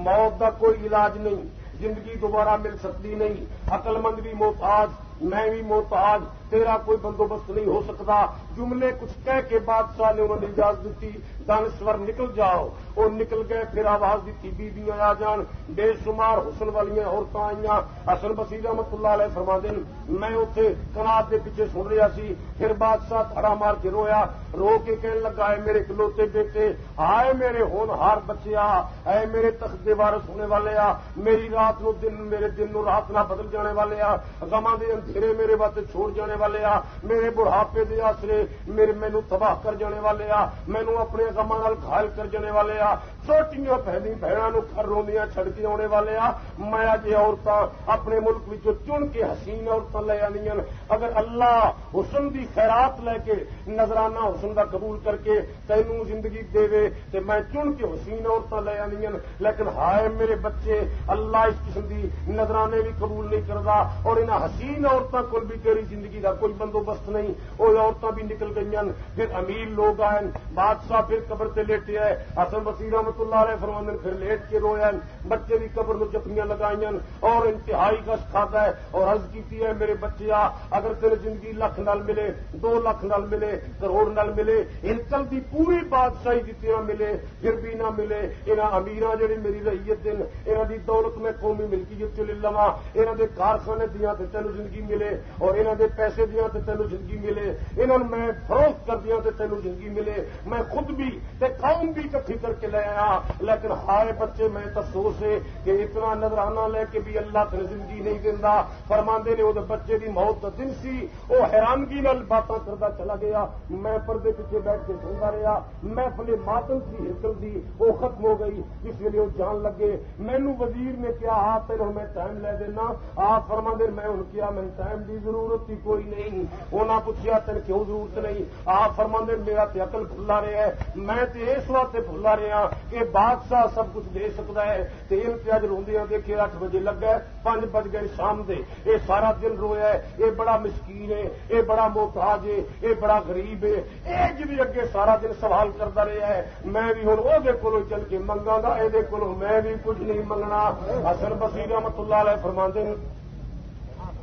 موت دا کوئی علاج نہیں, زندگی دوبارہ مل سکتی نہیں. عقل مند بھی محتاج, میں بھی محتاج, تیرا کوئی بندوبست نہیں ہو سکتا. جملے کچھ کہہ کے بادشاہ نے انہوں نے اجازت دیتی دانشور نکل جاؤ. وہ نکل گئے. پھر آواز دیتی بیبیاں آ جان, بے شمار حسن والی عورتیں آئیاں. حسن بصری رحمت اللہ علیہ فرماتے ہیں میں اتنے کناٹ کے پیچھے سن رہا سی. پھر بادشاہ تھڑا مار کے رویا, رو کے کہنے لگا اے میرے کلوتے بیٹے, آئے میرے ہونہار بچے آ, اے میرے تخت دے وارث ہونے والے آ, میری رات نو دن, میرے دن نو رات نہ بدل جانے والے آ, غماں دے اندھیرے میرے واسطے چھوڑ جانے والے آ میرے بڑھاپے دے آسرے مینوں تباہ کر جانے والے آ مینوں اپنے غماں نال گھائل کر جانے والے آ چھوٹیاں بہناں نوں گھر روندیاں چھڑ کے آنے والے آ میں اج عورتاں اپنے ملک وچوں چن کے حسین عورتاں لے آنیاں اگر اللہ حسن دی خیرات لے کے نظرانہ حسن دا قبول کر کے تینوں زندگی دے تے میں چن کے حسین عورتاں لے آنیاں لیکن ہائے میرے بچے اللہ اس قسم دی نظرانے بھی قبول نہیں کردا اور انہاں حسین عورتاں کول بھی تیری زندگی دا کوئی بندوبست نہیں وہ عورتاں بھی نکل گئیاں پھر امیر لوگ آئے بادشاہ پھر قبر تے لیٹے ہے حسن بصری رحمۃ اللہ علیہ فرماندے پھر لیٹ کے رویا بچے بھی قبر نو جتنیاں لگائیاں اور انتہائی گش کھادا ہے اور عرض کیتی ہے میرے بچیا اگر تیری زندگی لکھ نال ملے 2 لاکھ نال ملے کروڑ نال ملے ہلکل دی پوری بادشاہی جتنی نہ ملے پھر بھی نہ ملے انہاں امیراں جڑی میری رعیت دن انہاں دی دولت میں قومی ملکیت چ لے لواں انہاں دے کارخانے دیاں تے تینوں زندگی ملے اور انہاں دے پیسے دیاں تے تینوں زندگی ملے انہاں میں فروخت کر دیاں تے تینوں زندگی ملے میں خود بھی تے قوم بھی اکٹھی کر کے لے آیا لیکن ہائے بچے میں افسوس ہے کہ اتنا نظرانہ لے کے بھی اللہ تیری زندگی نہیں دیندا فرماندے نے وہ بچے دی موت دا دن سی وہ حیرانگی نال باتاں کردا چلا گیا میں پردے پیچھے بیٹھ کے سندا رہا میں اپنے ماتم سی ہلکل دی وہ ختم ہو گئی جس ویلے وہ جان لگے مینوں وزیر نے کیا تینوں میں ٹائم لے دینا آپ فرماندے میں ان کیا میں ٹائم دی ضرورت ہی کوئی نہیں انہاں پوچھیا تین کیوں ضرورت نہیں آپ فرماندے میرا تے عقل بھلا رہا ہے میں تے اس واسطے بھلا رہا کہ بادشاہ سب کچھ دے سکتا ہے تے امتیاز روندیاں دیکھے 8 بجے لگا 5 بج گئے شام دے یہ سارا دن رویا ہے یہ بڑا مسکین ہے یہ بڑا محتاج ہے یہ بڑا غریب ہے یہ جی اگے سارا دن سوال کرتا رہا ہے میں بھی ہوں وہ کولو چل کے منگا گا یہ کولو میں بھی کچھ نہیں منگنا حسن بصری رحمۃ اللہ علیہ فرماندے ہیں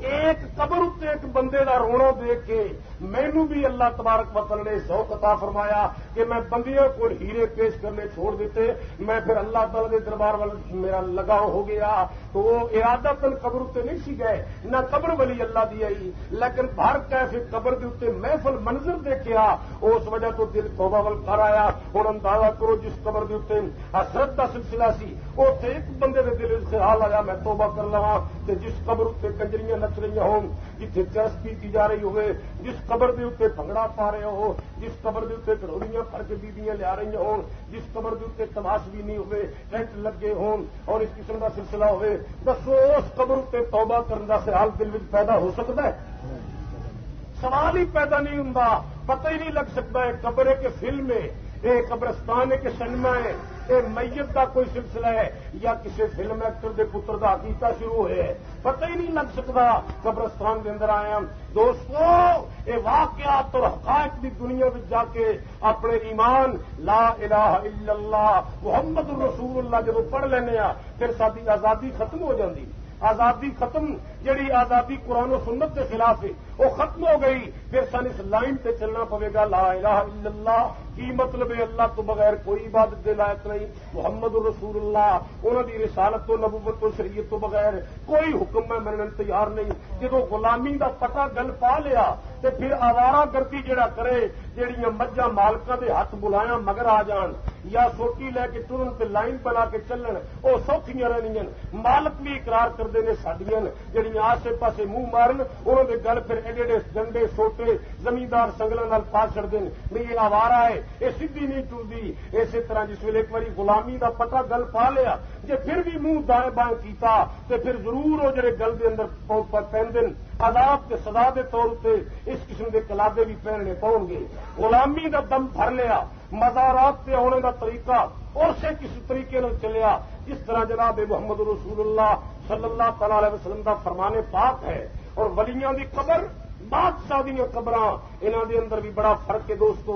ایک قبر اتنے ایک بندے دا رونا دیکھ کے مینوں بھی اللہ تبارک و تعالی نے ذوق عطا فرمایا کہ میں بندیوں کو ہیرے پیش کرنے چھوڑ دیتے میں پھر اللہ تعالی کے دربار وال میرا لگاؤ ہو گیا تو وہ ارادتاً قبر اتنے نہیں سی گئے نہ قبر ولی اللہ دی آئی لیکن بھر کیسے قبر کے اتنے محفل منظر دیکھا اس وجہ تو دل توبہ ول کر آیا ہوں اندازہ کرو جس قبر کے اتنے حسرت کا سلسلہ سی اتنے ایک بندے کے دل خیال آیا میں توبہ کر لوا کہ جس قبر اتنے کنجریاں نچ رہی ہوں جتنے چرس پیتی جا رہی ہوئے جس قبر کے اتنے بھنگڑا پا رہے ہو جس قبر کے اتنے گھڑولیاں پھڑ کے بیبیاں لیا رہی ہوں جس قبر کے اتنے تماش بھی نہیں ہوئے ٹینٹ لگے ہون اور اس قسم کا سلسلہ ہوئے دسو اس قبر اتنے توبہ کرنے کا خیال دل میں پیدا ہو سکتا ہے سوال ہی پیدا نہیں ہوں پتہ ہی نہیں لگ سکتا ہے قبر ہے کہ فلم ہے یہ قبرستان ہے کہ سنیما ہے یہ میت کا کوئی سلسلہ ہے یا کسی فلم ایکٹر دے پتر دا عقیقہ شروع ہے پتہ ہی نہیں لگ سکتا قبرستان کے اندر آیا دوستو یہ واقعات اور حقائق کی دنیا میں جا کے اپنے ایمان لا الہ الا اللہ محمد الرسول اللہ جب پڑھ لینے پھر ساری آزادی ختم ہو جاتی آزادی ختم جڑی آزادی قرآن و سنت کے خلاف ہے وہ ختم ہو گئی پھر سن اس لائن پہ چلنا پڑے گا لا الہ الا اللہ کی مطلب ہے اللہ تو بغیر کوئی عبادت کے لائق نہیں محمد الرسول اللہ انہوں کی رسالت و نبوت و شریعت تو بغیر کوئی حکم میں مننے تیار نہیں جب غلامی دا پتہ گل پا لیا تو پھر آوارہ گردی جڑا کرے جہاں مجھا مالکاں دے ہاتھ بلایا مگر آ جان یا سوٹی لے کے ترن پہ لائن بنا کے چلن وہ سوکھیاں رہنیاں مالک بھی اقرار کرتے ہیں سڈیاں جہاں آسے پاسے منہ مارن انہوں نے گل پھر ایڈے ایڈے ڈنڈے سوٹے زمیندار سنگلوں پا چڑھتے ہیں نہیں یہ آوارہ ہے یہ سیدھی نہیں ٹرتی اسی طرح جس ویلے ایک بار غلامی دا پتہ گل پا لیا جی پھر بھی منہ دائیں بائیں کیتا تو پھر ضرور وہ جڑے گل دے اندر پہنتے عذاب کے سزا دے طور پہ اس قسم کے کلادے بھی پہننے پاؤ گے غلامی دا دم بھر لیا مزارات سے ہونے کا طریقہ اور سے کسی طریقے نال چلیا جس طرح جناب محمد رسول اللہ صلی اللہ تعالی علیہ وسلم کا فرمان پاک ہے اور ولیاں دی قبر بادشاہ دیا قبر انہوں دے اندر بھی بڑا فرق ہے دوستو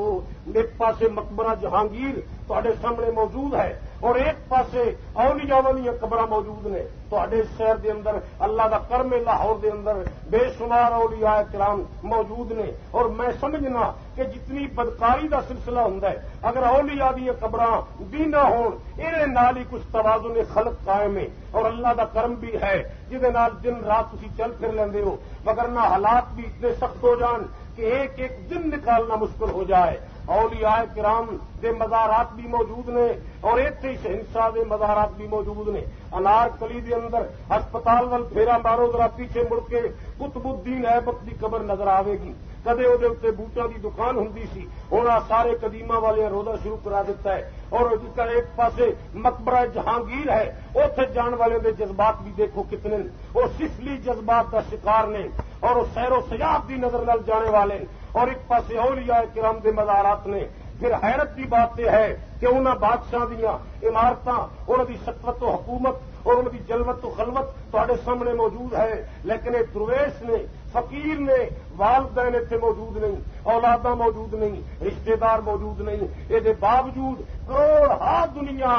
ایک پاسے مقبرہ جہانگیر تے سامنے موجود ہے اور ایک پاسے اولیاء دیا قبر موجود نے تے شہر دے اندر اللہ دا کرم لاہور دے اندر بے شمار اولیاء کرام موجود نے اور میں سمجھنا کہ جتنی بدکاری دا سلسلہ ہوں اگر اولیاء دیا قبر بھی نہ ہون یہ نال ہی کچھ توازن خلق قائم ہے اور اللہ دا کرم بھی ہے جہد نال دن رات تسی چل پھر لیندے ہو مگر نہ حالات بھی اتنے سخت ہو جان کہ ایک ایک دن نکالنا مشکل ہو جائے اولیاء کرام دے مزارات بھی موجود نے اور ایتھے ہی شہنشاہ دے مزارات بھی موجود نے. انار کلی دے اندر ہسپتال ول پھیرا مارو ذرا پیچھے مڑ کے قطب الدین ایبک دی قبر نظر آئے گی. کدے وہ بوٹا دی دکان ہوں سی, ہوں سارے قدیمہ والے روزہ شروع کرا دیتا ہے. اور جس کا ایک پاسے مقبرہ جہانگیر ہے, اتنے جان والے دے جذبات بھی دیکھو کتنے, وہ سفلی جذبات کا شکار نے اور وہ سیر و سیاحت کی نظر نال جانے والے, اور ایک پاسے اولیاء کرام دے مزارات نے. پھر حیرت کی بات یہ ہے کہ انہاں بادشاہ دیا عمارتاں, انہوں کی سطوت و حکومت اور ان کی جلوت و خلوت تھوڑے سامنے موجود ہے, لیکن ایک درویش نے, فقیر نے, والدین اتنے موجود نہیں, اولاداں موجود نہیں, رشتے دار موجود نہیں. یہ باوجود کروڑ ہا دنیا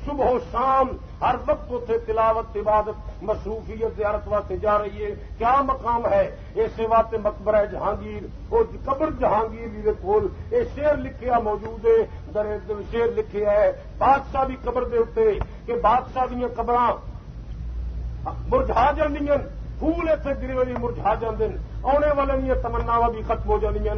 صبح و شام ہر وقت اتنے تلاوت عبادت مصروفیت زیارت واسطے جا رہی ہے. کیا مقام ہے اس واسطے مقبرہ جہانگیر اور قبر جہانگیر کے کول یہ شعر لکھیا موجود ہے. شعر لکھے ہے بادشاہ کی قبر دے اتنے کہ بادشاہ دیا قبراں مرجھا جاندیاں, پھول اتنے گری والی مرجھا جاندے, آنے والے تمناواں بھی ختم ہو جاندیاں.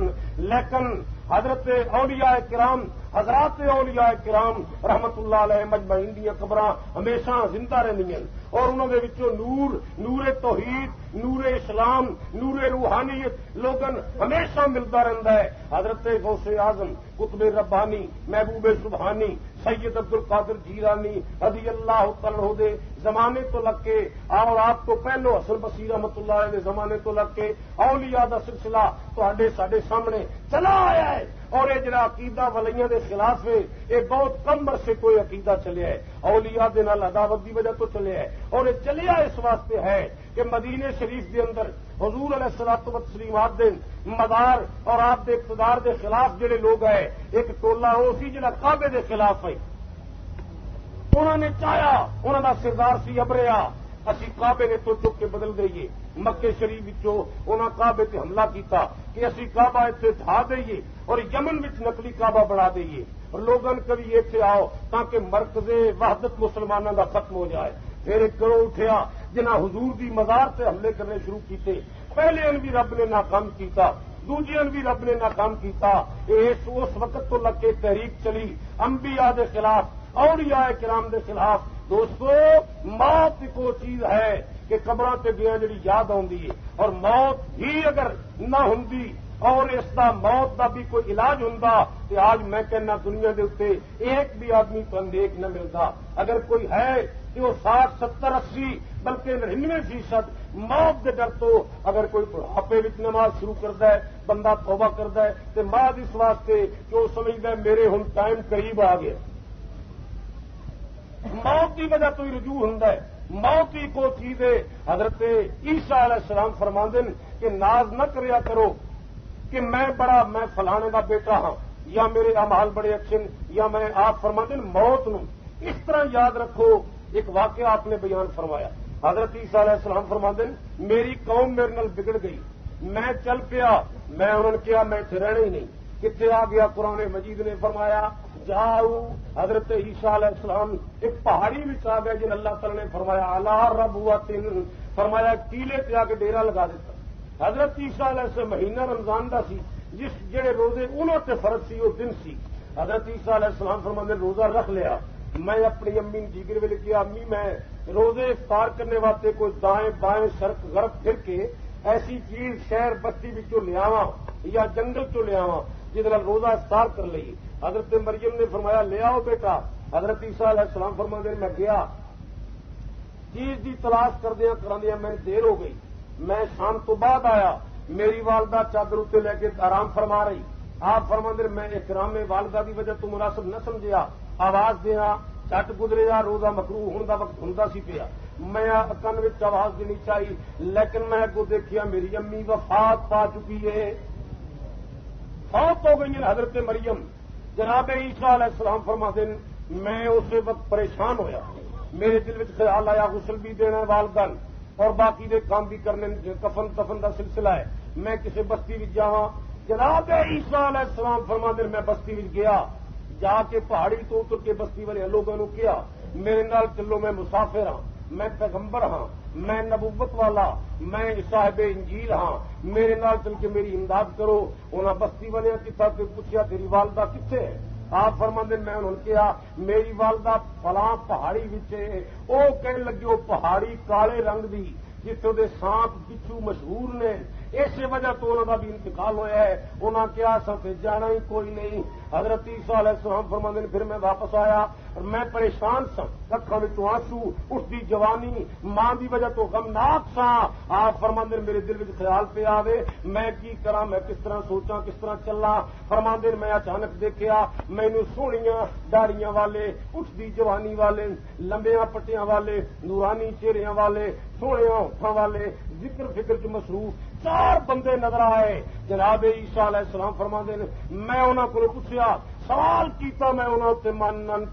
لیکن حضرت اولیاء کرام, حضرات اولیاء کرام رحمت اللہ علیہ مجمعین دیا قبراں ہمیشہ زندہ رہندیاں, اور انہوں نے وچوں نور, نور توحید, نور اسلام, نور روحانیت لوگن ہمیشہ ملتا رہتا ہے. حضرت غوث اعظم, قطب ربانی, محبوب سبحانی, سید عبد القادر جیلانی رضی اللہ تعالیٰ دے زمانے تو لگ کے اور آپ کو پہلو حسن بصری رحمت اللہ علیہ زمانے تو لگ کے اولیاء دا سلسلہ ساڈے سامنے چلا آیا ہے. اور یہ جڑا عقیدہ ولیاں دے خلاف ہے, یہ بہت کم عرصے کوئی عقیدہ چلیا ہے. اولیاء دے نال عداوت دی وجہ تو چلیا ہے, اور یہ چلیا اس واسطے ہے کہ مدینے شریف دے اندر حضور علیہ الصلوۃ والتسلیمات دے مدار اور آپ دے اقتدار دے خلاف جڑے لوگ ہیں, ایک ٹولا وہ سی جڑا کعبے دے خلاف ہے. انہوں نے چاہیا, انہوں کا سردار سی ابریا, اسی کعبے نے تو چک کے بدل دئیے. مکے شریف وچوں انہاں کعبے تے حملہ کیتا کہ اسی کعبہ اتنے ڈھا دئیے اور یمن وچ نقلی کعبہ بنا دئیے, اور لوگوں کبھی اتنے آؤ تاکہ مرکز وحدت مسلمانوں کا ختم ہو جائے. پھر ایک گروہ اٹھیا جنہاں حضور دی مزار سے حملے کرنے شروع کیتے. پہلے ان بھی رب نے ناکام کیتا, دوجے ان بھی رب نے ناکام کیتا. اس وقت تو لگ کے تحریک چلی انبیاء دے خلاف, اولیاء کرام دے خلاف. دوستو موت کو چیز ہے کہ قبراں تے گیا جڑی یاد آندی ہے, اور موت ہی اگر نہ ہوندی اور اس دا موت دا بھی کوئی علاج ہوندا تو آج میں کہنا دنیا دے اوتے ایک بھی آدمی تو نیک نہ ملتا. اگر کوئی ہے کہ وہ 60, 70, 80 بلکہ 99% موت دے ڈر تو اگر کوئی بڑھاپے وچ نماز شروع کرتا ہے, بندہ توبہ کرتا ہے تو بعد اس واسطے کہ وہ سمجھتا ہے میرے ہن ٹائم قریب آ گیا. موت کی وجہ تو ہی رجوع ہوتا ہے. موت ہی کو چیز ہے. حضرت عیسیٰ علیہ السلام فرماندے کہ ناز نہ کریا کرو کہ میں فلانے کا بیٹا ہاں یا میرے اعمال بڑے اچھے یا میں, آپ فرماندے موت نو اس طرح یاد رکھو. ایک واقعہ آپ نے بیان فرمایا. حضرت عیسیٰ علیہ السلام فرماندے میری قوم میرے نال بگڑ گئی, میں چل پیا, میں انہوں نے کیا میں اتنے رہنا ہی نہیں, کتنے آ گیا. قرآن مجید نے فرمایا جاؤ. حضرت عیسیٰ علیہ السلام ایک پہاڑی میں آ گئے جن اللہ تعالی نے فرمایا اعلی ربوتن, فرمایا ٹیلے پہ آ کے ڈیرا لگا دیتا. حضرت عیسیٰ علیہ السلام مہینہ رمضان کا سی, جس جڑے روزے انہوں سے فرض سی وہ دن سی. حضرت عیسیٰ علیہ السلام فرماندے روزہ رکھ لیا. میں اپنی امی جیگر میں لکھیا امی میں روزے افطار کرنے واسطے کوئی دائیں بائیں شرق غرب پھر کے ایسی چیز شہر بستی بچوں لے آواں یا جنگل چوں لے آواں جس روزہ افطار کر لئی. حضرت مریم نے فرمایا لے آؤ بیٹا. حضرت عیسیٰ علیہ السلام فرماندے میں گیا, چیز کی تلاش کردیا میں دیر ہو گئی. میں شام تو بعد آیا, میری والدہ چادر اتنے لے کے آرام فرما رہی. آپ فرماندے میں احترام والدہ کی وجہ تو مناسب نہ سمجھیا, آواز دینا چٹ گزرے جا, روزہ مکروہ ہونے کا وقت ہوں سی پیا. میں کن وچ آواز دینی چاہیے, لیکن میں اگوں دیکھیا میری امی وفات پا چکی ہے, فوت ہو گئی ہیں حضرت مریم. جناب عیسیٰ علیہ السلام فرماتے ہیں میں اس وقت پریشان ہویا, میرے دل میں خیال آیا غسل بھی دینا ہے والدہ اور باقی دے کام بھی کرنے, کفن دفن کا سلسلہ ہے, میں کسی بستی وچ جاواں. جناب عیسیٰ علیہ السلام فرماتے ہیں میں بستی وچ گیا, جا کے پہاڑی تو اتر کے بستی والے لوگوں نے کیا میرے نال چلو میں مسافر ہاں, میں پیغمبر ہاں، میں نبوت والا، میں صاحب انجیل ہاں، میرے نال چل کے میری امداد کرو۔ انہاں بستی والے کتا تے پوچھیا تیری والدہ کتنے ہے؟ آپ فرماندے میں انہوں نے کہا میری والدہ فلاں پہاڑی وچے، او کہنے لگے وہ پہاڑی کالے رنگ دی جتوں دے سانپ بچھو مشہور نے، اس وجہ تو انہوں کا بھی انتقال ہوا ہے۔ انہاں کیا سب جانا ہی کوئی نہیں۔ حضرت عیسیٰ علیہ السلام فرماندے نے پھر میں واپس آیا اور میں پریشان سا، اکھاں وچوں آنسو، اس دی جوانی ماں دی وجہ تو غمناک سا۔ آپ فرماندے میرے دل وچ خیال پہ آوے میں کی کراں، میں کس طرح سوچاں، کس طرح چلاں۔ فرماندے میں اچانک دیکھیا مینوں سوہنیاں داڑیاں والے، اس دی جوانی والے، لمبیاں پٹیاں والے، نورانی چہریاں والے، سوہنے ہاتھاں والے، ذکر فکر چ مصروف 4 بندے نظر آئے۔ جناب عیسیٰ علیہ السلام فرماندے نے میں انہاں کولوں پوچھیا، سوال کیتا میں انہاں تے من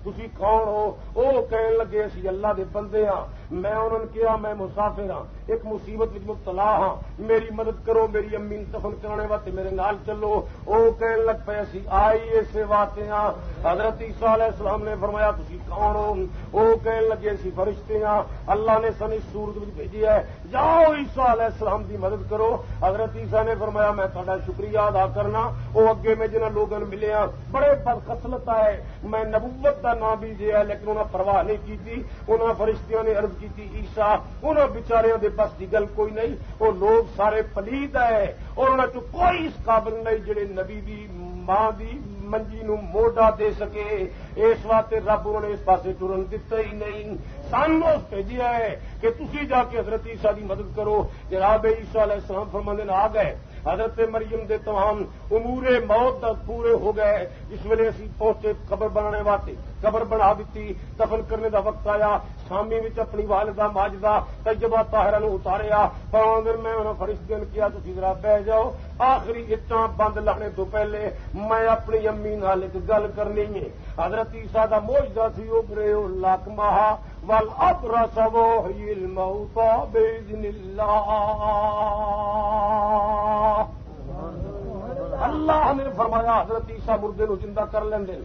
تسی کون ہو؟ او کہن لگے اسی اللہ دے بندے ہاں۔ میں انہوں نے کہا میں مسافر ہاں، ایک مصیبت وچ مبتلا ہاں، میری مدد کرو، میری امی دفن کرانے واسطے میرے نال چلو۔ او کہن لگ پے اسی آئی اسے واسطے ہاں۔ حضرت عیسیٰ علیہ السلام نے فرمایا تسی کون ہو؟ او کہن لگے اسی فرشتے ہاں، اللہ نے سن اس صورت وچ بھیجیا ہے، جاؤ عیسیٰ علیہ السلام دی مدد کرو۔ حضرت عیسیٰ نے فرمایا میں تہاڈا شکریہ ادا کرنا، او اگے میں جنہاں لوگوں نے ملے ہاں بڑے بدخصلت ہے، میں نبوت دا نام بھی دیا لیکن انہاں پرواہ نہیں کیتی۔ انہاں فرشتیاں نے عرض کیتی عیسیٰ انہاں بیچاریاں دے بس دی گل کوئی نہیں، وہ لوگ سارے پلید ہے اور انہاں چ کوئی اس قابل نہیں جڑے نبی دی ماں دی منجی نو موڈا دے سکے، اس واسطے رب انہوں نے اس پاسے ٹرن دتا ہی نہیں۔ سانو بھیجیا ہے کہ تسی جا کے حضرت عیسیٰ دی مدد کرو۔ جناب عیسیٰ علیہ السلام فرماندے آ گئے، حضرت مریم دے تمام امور موت تک پورے ہو گئے۔ اس ویلے اسی پہنچے قبر بنانے واسطے، قبر بنا دیتی، دفن کرنے دا وقت آیا۔ سامی وچ اپنی والدہ ماجدہ طیبہ طاہرہ نو اتاریا، فرماندے میں انہاں فرشتیاں نے کیا تسی ذرا بیٹھ جاؤ، آخری اٹاں بند لانے تو پہلے میں اپنی امی نال ایک گل کرنی ہے۔ حضرت عیسیٰ دا معجزہ سی ابرئ الاکمہ والابرص وحی الموتى باذن اللہ۔ اللہ نے فرمایا حضرت عیسیٰ مردے نو زندہ کر لیندے،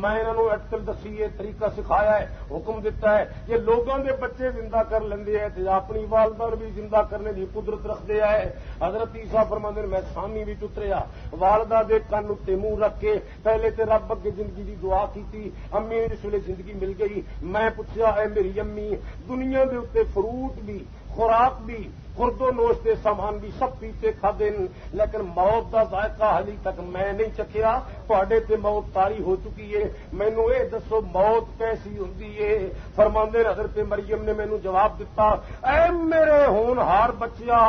میں انہوں اٹکل دسی یہ طریقہ سکھایا ہے، حکم دیتا ہے یہ لوگوں کے بچے زندہ کر لیندے ہیں تے اپنی والدہ بھی زندہ کرنے کی قدرت رکھتے ہے۔ حضرت عیسیٰ فرماندے میں سامی بھی اتریا، والدہ دے کن تے منہ رکھ کے پہلے تے رب اگے زندگی دی دعا کیتی۔ امی نے جس ویلے زندگی مل گئی میں پوچھا اے میری امی دنیا دے اوتے فروٹ بھی خوراک بھی خرد و نوش دے سامان بھی سب پیتے کھادے لیکن موت دا ذائقہ حالی تک میں نہیں چکھیا، تواڈے تے موت طاری ہو چکی ہے، مینوں اے دسو موت کیسی ہوندی ہے؟ فرماندے حضرت مریم نے مینوں جواب دتا اے میرے ہونہار بچیا،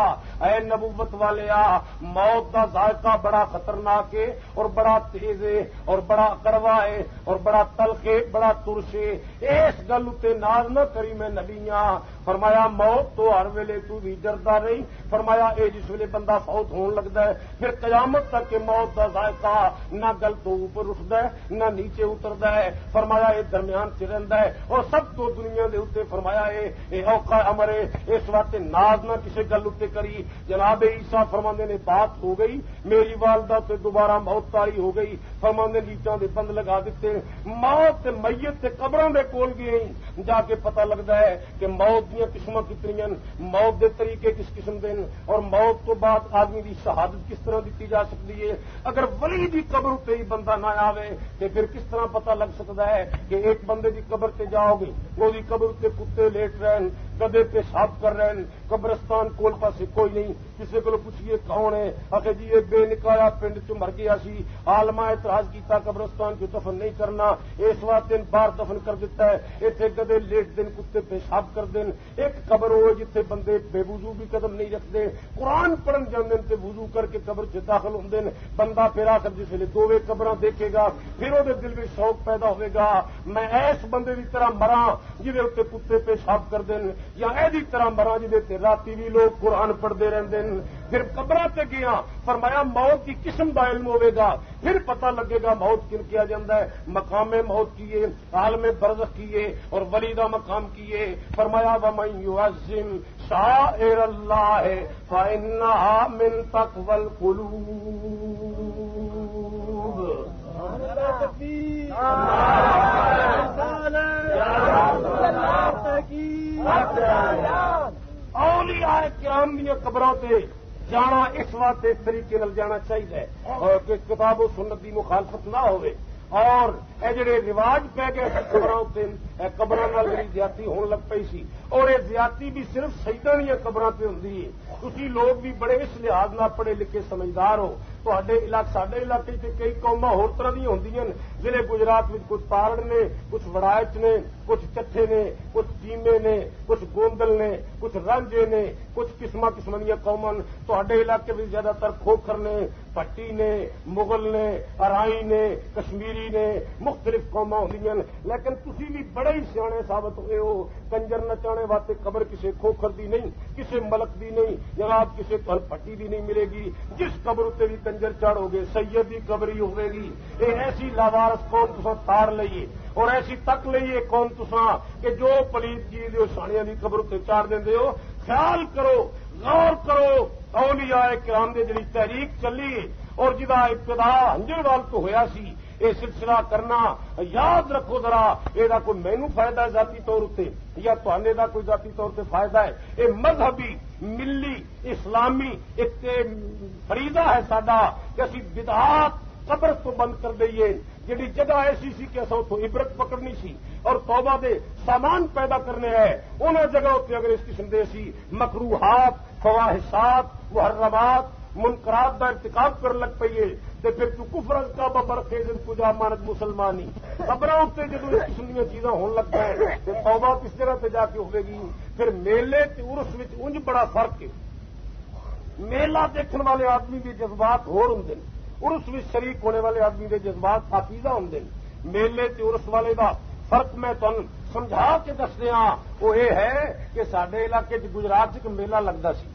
اے نبوت والیا، موت دا ذائقہ بڑا خطرناک ہے اور بڑا تیز ہے اور بڑا کڑوا ہے اور بڑا تلخ ہے، بڑا ترش ہے، اس گل تے ناز نہ کری میں نبیاں۔ فرمایا موت تو ہر ویلے تو بھی ڈردا نہیں، فرمایا اے جس ویلے بندہ فوت ہون لگتا ہے پھر قیامت تک کہ موت کا ذائقہ نہ گل تو اوپر اٹھتا ہے نہ نیچے اترتا ہے، فرمایا یہ درمیان چ رہندا ہے اور سب تو دنیا دے اوتے فرمایا اے اوکھا امر ہے، اس واسطے ناز نہ کسی گل اتنے کری۔ جناب عیسیٰ فرماندے نے بات ہو گئی، میری والدہ تے دوبارہ موت تاری ہو گئی، فرماندے نیچاں دے بند لگا دیتے، موت تے میت تے قبراں دے کول گئے جا کے پتہ لگتا ہے کہ موت دیاں قسماں کتنی، موت دے طریقے کس قسم دے اور موت تو بعد آدمی دی شہادت کس طرح دیتی جا سکتی ہے۔ اگر ولی دی قبر تے ہی بندہ نہ آوے تے پھر کس طرح پتہ لگ سکتا ہے کہ ایک بندے دی قبر تے جاؤ گے وہ دی قبر تے کتے لیٹ رہن، گدے پیشاب کر رہے، قبرستان کول پاسے کوئی نہیں، کسی کو پوچھیے کون ہے، آخر جی یہ بے نکایا پنڈ چ مر گیا سی، عالمہ اعتراض کیتا قبرستان چ دفن نہیں کرنا، اس واسطے باہر دفن کر دیتا ہے، اتنے گدے لیٹ دن کتے پیشاب کر دین، ایک قبر ہو جتنے بندے بے وضو بھی قدم نہیں رکھتے، قرآن پڑھن جاندے تے وضو کر کے قبر چ داخل ہوندے نے، بندہ پھر آ کر جس ویلے دوویں قبراں دیکھے گا پھر وہ دل میں شوق پیدا ہوئے گا میں ایس بندے کی طرح مراں جہدے اتنے کتے پیشاب کر دین یا ایدی طرح مراں جہدے راتی بھی لوگ قرآن پڑھتے رہتے ہیں۔ پھر قبراں تے گیا فرمایا موت کی قسم کا علم ہوئے گا پھر پتہ لگے گا موت کن کیا جاندہ ہے، مقام موت کیے، عالم برزخ کیے اور ولی دا مقام کیے۔ فرمایا وَمَن يُعَظِّمْ شَعَائِرَ اللَّهِ فَإِنَّهَا مِن تَقْوَى الْقُلُوبِ۔ اولیاء کرام دی قبراں تے جانا اس واسطے اس طریقے نال جانا چاہیے کہ کتاب و سنت دی مخالفت نہ ہوئے اور اے جڑے رواج پی گئے قبراں تے قبراں نال جڑی زیادتی ہون لگ پئی سی اور یہ زیادتی بھی صرف شہیداں دیاں قبراں تے ہوندی ہے. تسی لوگ بھی بڑے اس لحاظ نال پڑھے لکھے سمجھدار ہو. سڈے علاقے کئی قوما ہور طرح دیا ہوندیاں ضلع گجرات میں کچھ تارڑ نے, کچھ وڑائچ نے, کچھ چٹھے نے, کچھ چیمے نے, کچھ گوندل نے, کچھ رانجے نے, کچھ قسم دیا قوما. تے علاقے میں زیادہ تر کھوکھر نے, پٹی نے, مغل نے, ارائی نے, کشمیری نے, مختلف قوما ہوندیاں. لیکن تسی بھی بڑے ہی سیانے ثابت ہوئے ہو. کنجر نچانے واسطے قبر کسی کھوکھر دی نہیں, کسی ملک دی نہیں, جناب کسی پٹی دی نہیں ملے گی. جس قبر اتنے بھی کنجر چڑھو گے سید کی قبر ہی ہوے گی. یہ ایسی لاوارس قوم تساں تار لئیے اور ایسی تک لئیے قوم تساں کہ جو پلیت چیز سانیاں کی قبر اتنے چاڑ دے ہو. خیال کرو, غور کرو. اولیاء کرام دے جڑی تحریک چلی اور جدا ابتدا ہنجروال تو ہویا سی یہ سلسلہ کرنا یاد رکھو ذرا. یہ کوئی مینو فائدہ ہے ذاتی طور پہ یا توانے دا کوئی ذاتی طور پہ فائدہ ہے. یہ مذہبی ملی اسلامی ایک فریضہ ہے ساڈا کہ اسی بدعات قبر تو بند کر دئیے. جہی جگہ ایسی سی کہ اتوں عبرت پکڑنی سی اور توبہ دے سامان پیدا کرنے ہیں انہوں جگہ اتنے اگر اس قسم دے سی مکروہات, فواحشات, محرمات, منکرات کا ارتکاب کر لگ پیے تو پھر تو کفر کا ببرخیز کجا مانت مسلمانی. خبروں اتنے جدو اس قسم دیا چیزاں ہون لگ پائے تو توبہ کس جگہ پہ جا کے ہوئے گی. پھر میلے عرس وچ انج بڑا فرق ہے. میلہ دیکھنے والے آدمی کے جذبات ہور ہوں, عرس وچ شریک ہونے والے آدمی کے جذبات پاکیزہ ہوں. میلے عرس والے کا فرق میں تمہیں سمجھا کے دس دیا. وہ یہ ہے کہ سڈے علاقے گجرات ایک میلہ لگتا سی.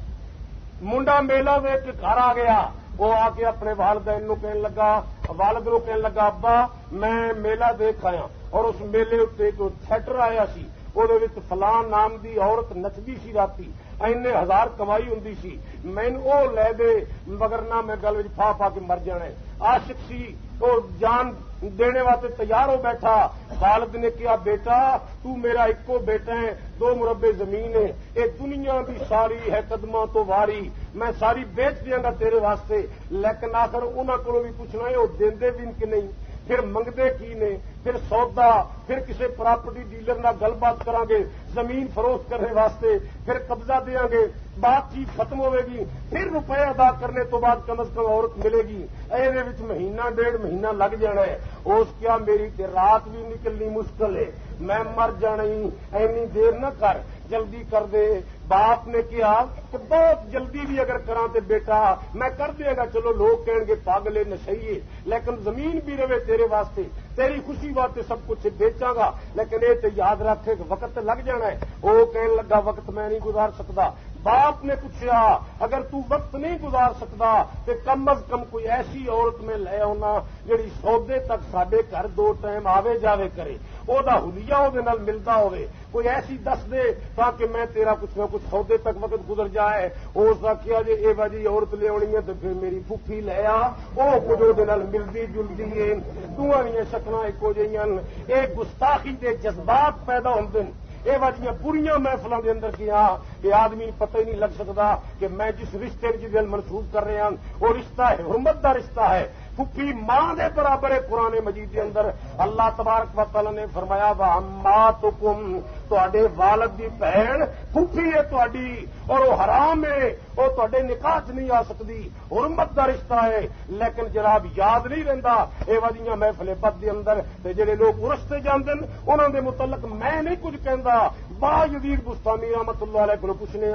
منڈا میلہ ویک کے گھر آ گیا. وہ آ کے اپنے والدین نو کہنے لگا, والد نو کہنے لگا ابا میں میلہ دیکھ آیا اور اس میلے اتنے ایک تھیٹر آیا سی. وہ فلان نام دی عورت نچدی سی راتی, اینے ہزار کمائی ہوں سی. مین وہ لے دے مگر نہ میں گل پا پا کے مر جانا. عاشق سی وہ جان دینے واسطے تیار ہو بیٹھا. والد نے کہا بیٹا تو میرا ایکو بیٹا ہے, 2 مربے زمین ہے, یہ دنیا کی ساری ہے قدماں تو واری, میں ساری بیچ دیا گا تیرے واسطے. لیکن آخر انہوں کو بھی پوچھنا ہے وہ دیندے بھی کہ نہیں, پھر منگتے کی نے, پھر سودا, پھر کسی پراپرٹی ڈیلر نہ گل بات کریں گے زمین فروخت کرنے واسطے, پھر قبضہ دیا گے, بات چیت ختم ہوئے گی, پھر روپے ادا کرنے تو بعد کم از کم عورت ملے گی. یہ مہینہ 1.5 مہینہ لگ جانا ہے. اس کیا میری رات بھی نکلنی مشکل ہے, میں مر جانا ہی, اینی دیر نہ کر, جلدی کر دے. باپ نے کہا کہ بہت جلدی بھی اگر کراں تے بیٹا میں کر دے گا. چلو لوگ کہیں گے پاگلے نشئیے, لیکن زمین بھی رہے تیرے واسطے, تیری خوشی واسطے سب کچھ بیچاں گا. لیکن یہ تو یاد رکھے کہ وقت لگ جانا ہے. وہ کہنے لگا وقت میں نہیں گزار سکتا. باپ نے پوچھا اگر تو وقت نہیں گزار سکتا تو کم از کم کوئی ایسی عورت میں لے آنا جڑی سودے تک سڈے گھر 2 ٹائم آوے جاوے کرے, وہ حلیہ وہ ملتا ہوئے. کوئی ایسی دس دے تاکہ میں تیرا کچھ نہ کچھ سودے تک وقت گزر جائے. اس آخیا جی یہ باجی عورت لے آنی ہے تو پھر میری پھوپھی لے آ, وہ کچھ وہ ملتی جلتی ہے. دونوں شکل ایکو جہاں. یہ گستاخی کے جذبات پیدا ہوتے ہیں. یہ واجیاں بریاں محفلوں کے اندر کیا یہ آدمی پتہ ہی نہیں لگ سکتا کہ میں جس رشتے کی دل منسوخ کر رہے ہیں وہ رشتہ ہے حرمت کا رشتہ ہے. پھپھی ماں دے برابر ہے. قرآن مجید کے اندر اللہ تبارک و تعالی نے فرمایا وَأَمَّاتُكُمْ, تواڈے والد دی بہن پھپھی ہے تواڈی اور وہ حرام ہے, وہ تواڈے نکاح چ نہیں آ سکتی, حرمت کا رشتہ ہے. لیکن جناب یاد نہیں رہندا اے والیاں محفل بد دے اندر تے جڑے لوگ عرس تے جاندے نے انہاں دے متعلق میں نہیں کچھ کہندا. با یزید بستانی رحمت اللہ علیہ کو پوچھنے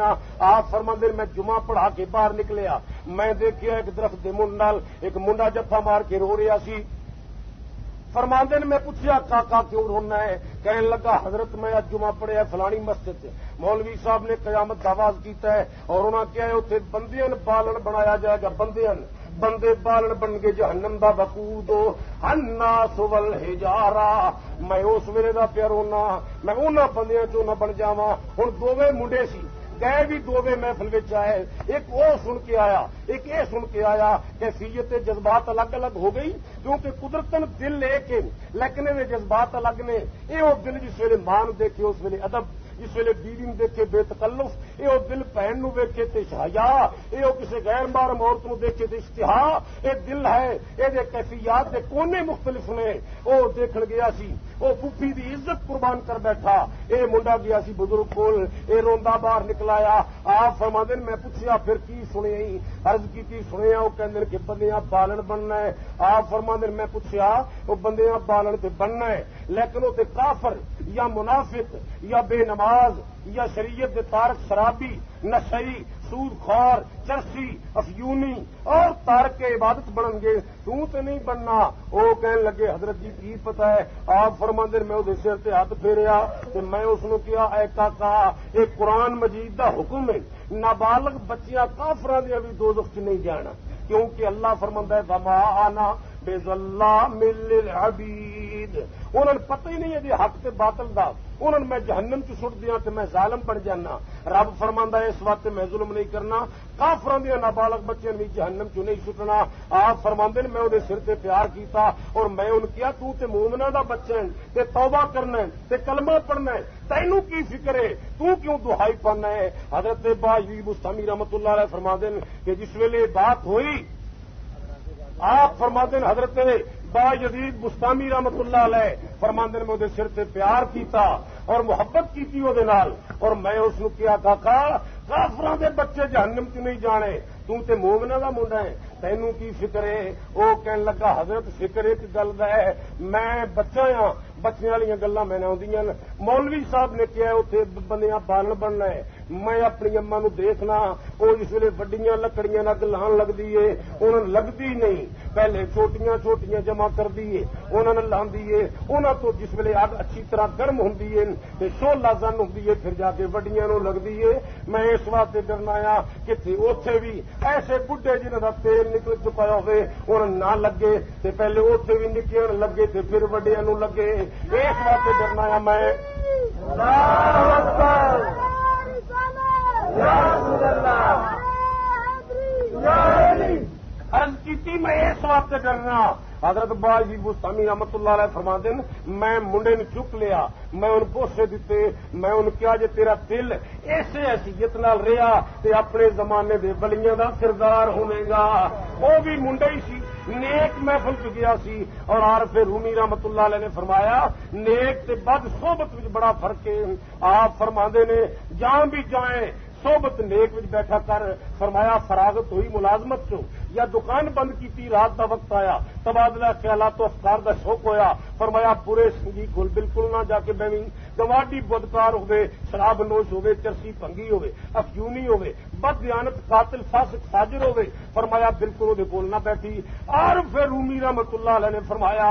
آپ فرماندے میں جمعہ پڑھا کے باہر نکلیا, میں دیکھیا ایک درخت دے منڈ نال ایک منڈا جفا مار کے رو رہا سی. فرماندے نے میں پوچھا کاکا کیوں رونا ہے؟ کہنے لگا حضرت میں آج جمعہ پڑھیا فلانی مسجد سے, مولوی صاحب نے قیامت کا آواز کیتا ہے اور انہوں نے کیا ہے اتنے بندیاں بالن بنایا جائے گا. بندے بالن بن کے جہنم دا وقود الناس والحجارہ. میں اس ویلے دا پیا رونا, میں انہاں بندیاں چوں نہ بن جاواں. ہن 2 منڈے سی گئے بھی 2 محفل وچ آئے, ایک وہ سن کے آیا ایک یہ سن کے آیا. کیفیت جذبات الگ الگ ہو گئی کیونکہ قدرتن دل ایک ہے لیکن یہ جذبات الگ نے. یہ وہ دل جس ویلے ماں دیکھے اس ویلے ادب جس ویلے بیوی نوں دیکھے بے تکلف، یہ دل بہن نوں ویکھے تے حیا، یہ کسی غیر محرم عورت نوں دیکھے تے اشتہا، یہ دل ہے، یہ کیفیات دے کونے مختلف نے۔ وہ دیکھن گیا سی، وہ پھوپھی دی عزت قربان کر بیٹھا، یہ منڈا گیا سی بزرگ کول، یہ روندا باہر نکلایا۔ آپ فرماندے میں پوچھیا پھر کی سنیا، عرض کی سنیا، وہ کہندے کہ بندیاں بالن بننا ہے۔ آپ فرماندے میں پوچھیا وہ بندیاں بالن تے بننا ہے، لیکن وہ تے کافر یا منافق یا بے نماز یا شریعت دے تارک شرابی، نشئی، سود خور، چرسی، افیونی اور تارک عبادت بنن گے، تو تے نہیں بننا۔ وہ کہنے لگے حضرت جی کی پتا ہے؟ آپ فرماندے میں وہ سر تے ہاتھ پھیریا تے میں اس نوں کیا اے کاکا یہ قرآن مجید دا حکم ہے، نابالغ بچیاں کافراں دی بھی دوزخ چ نہیں جانا، کیونکہ اللہ فرماندا ہے وما انا بظلام للعبید۔ انہوں نے پتہ ہی نہیں ہے جی حق تے باطل دا، انہوں نے میں جہنم چ سٹ دیا تے میں ظالم بن جانا۔ رب فرماندا ہے اس واسطے میں ظلم نہیں کرنا، کافراں دی نابالغ بچیاں بھی جہنم چ نہیں سٹنا۔ آپ فرماندے نے میں وہ سر تے پیار کیتا اور میں ان کیا تو تے مومناں دا بچہ ہے تے توبہ کرنا ہے تے کلمہ پڑھنا ہے، تینوں کی فکر ہے، تو کیوں دہائی پڑھنا ہے؟ حضرت باجوی بستامی رحمۃ اللہ علیہ فرماندے کہ جس ویلے بات ہوئی، آپ فرماندے حضرت با یزید بستامی رحمت اللہ علیہ فرماندے میں سر تے پیار کیتا اور محبت کیتی وہ نال، اور میں اس نو کیا کاکا کافراں دے بچے جہنم چ نہیں جانے، تو تے مومناں دا منڈا ہے، تینوں کی فکر ہے؟ وہ کہنے لگا حضرت فکر ایک گل دا ہے، میں بچہ ہاں، بچیاں والی گلاں میں آؤندیاں، مولوی صاحب نے کیا اتنے بندیاں بالن بننا ہے، میں اپنی اما نو دیکھنا وہ جس ویلے وڈیاں لکڑیاں اگ لان لگتی ہے انہوں نے لگتی نہیں، پہلے چھوٹیاں چھوٹیاں جمع کر دیے انہوں نے لاندی ہے، انہوں تو جس ویلے اگ اچھی طرح گرم ہوندی ہے تے شعلہ زن ہوندی ہے پھر جا کے وڈیاں نو لگتی ہے۔ میں اس واسطے ڈرنا آ کہ اوتھے بھی ایسے بڈھے جنہاں دا تیل نکل چکا ہوئے انہوں نہ لگے تے پہلے اوتھے بھی نکیاں لگے تے پھر وڈیاں نو لگے، اس واسطے ڈرنا آ میں۔ عرض کی میں اس واسطے ڈرنا۔ حضرت باجی بستامی رحمت اللہ علیہ فرماندے میں منڈے نے چک لیا، میں ان بوسے دیتے، میں ان کیا جے تیرا دل ایسے حیثیت نال رہا تے اپنے زمانے دے ولیاں دا کردار ہوے گا۔ وہ بھی منڈا ہی سی، نیک محفل چ گیا سی، اور عارف رومی رحمت اللہ علیہ نے فرمایا نیک تے بد صحبت وچ بڑا فرق ہے۔ آپ فرماندے نے جہاں بھی جائیں صحبت نیک وچ بیٹھا کر، فرمایا فراغت ہوئی ملازمت چو یا دکان بند کی رات دا وقت آیا، تبادلہ خیالات و افکار دا شوق ہویا، فرمایا برے سنگی گل بالکل نہ جا کے بہویں، گواڈی بدکار ہوئے، شراب نوش ہوئے، چرسی بھنگی ہوئے، افیونی ہوئے، بد دیانت قاتل فاسق فاجر ہوئے، فرمایا بالکل وہ کول نہ بیٹھی۔ اور پھر رومی رحمت اللہ علیہ نے فرمایا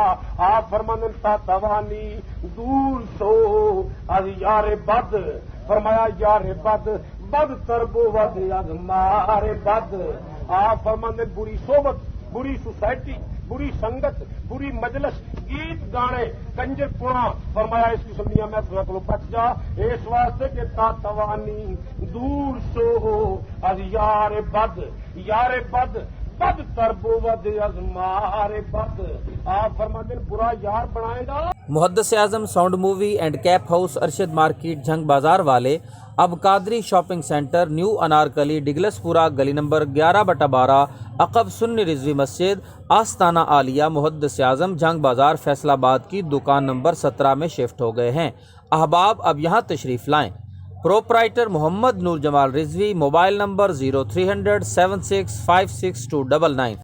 آپ فرماندے تا توانی دور سو از یار بد، فرمایا یار بد بد تربو ود از مار بد۔ آپ فرماندے بری صحبت، بری سوسائٹی، بری سنگت، بری مجلس، گیت گانے، کنجر پونا، فرمایا اس قسم دیا محفلوں کو بچ جا، اس واسطے کہ تا توانی دور سو از یار بد، یار بد بد تربو ود از مار بد۔ آپ فرماندے برا یار بنائے گا۔ محدث اعظم sound movie and cap house Arshad market Jhang بازار والے اب Qadri shopping centre new Anarkali Douglas Pura گلی نمبر 11/12 عقب سنی رضوی مسجد آستانہ عالیہ محدث اعظم جھنگ بازار فیصل آباد کی دکان نمبر 17 میں شفٹ ہو گئے ہیں۔ احباب اب یہاں تشریف لائیں۔ پروپرائٹر محمد نور جمال رضوی، موبائل نمبر 0300 7656 299۔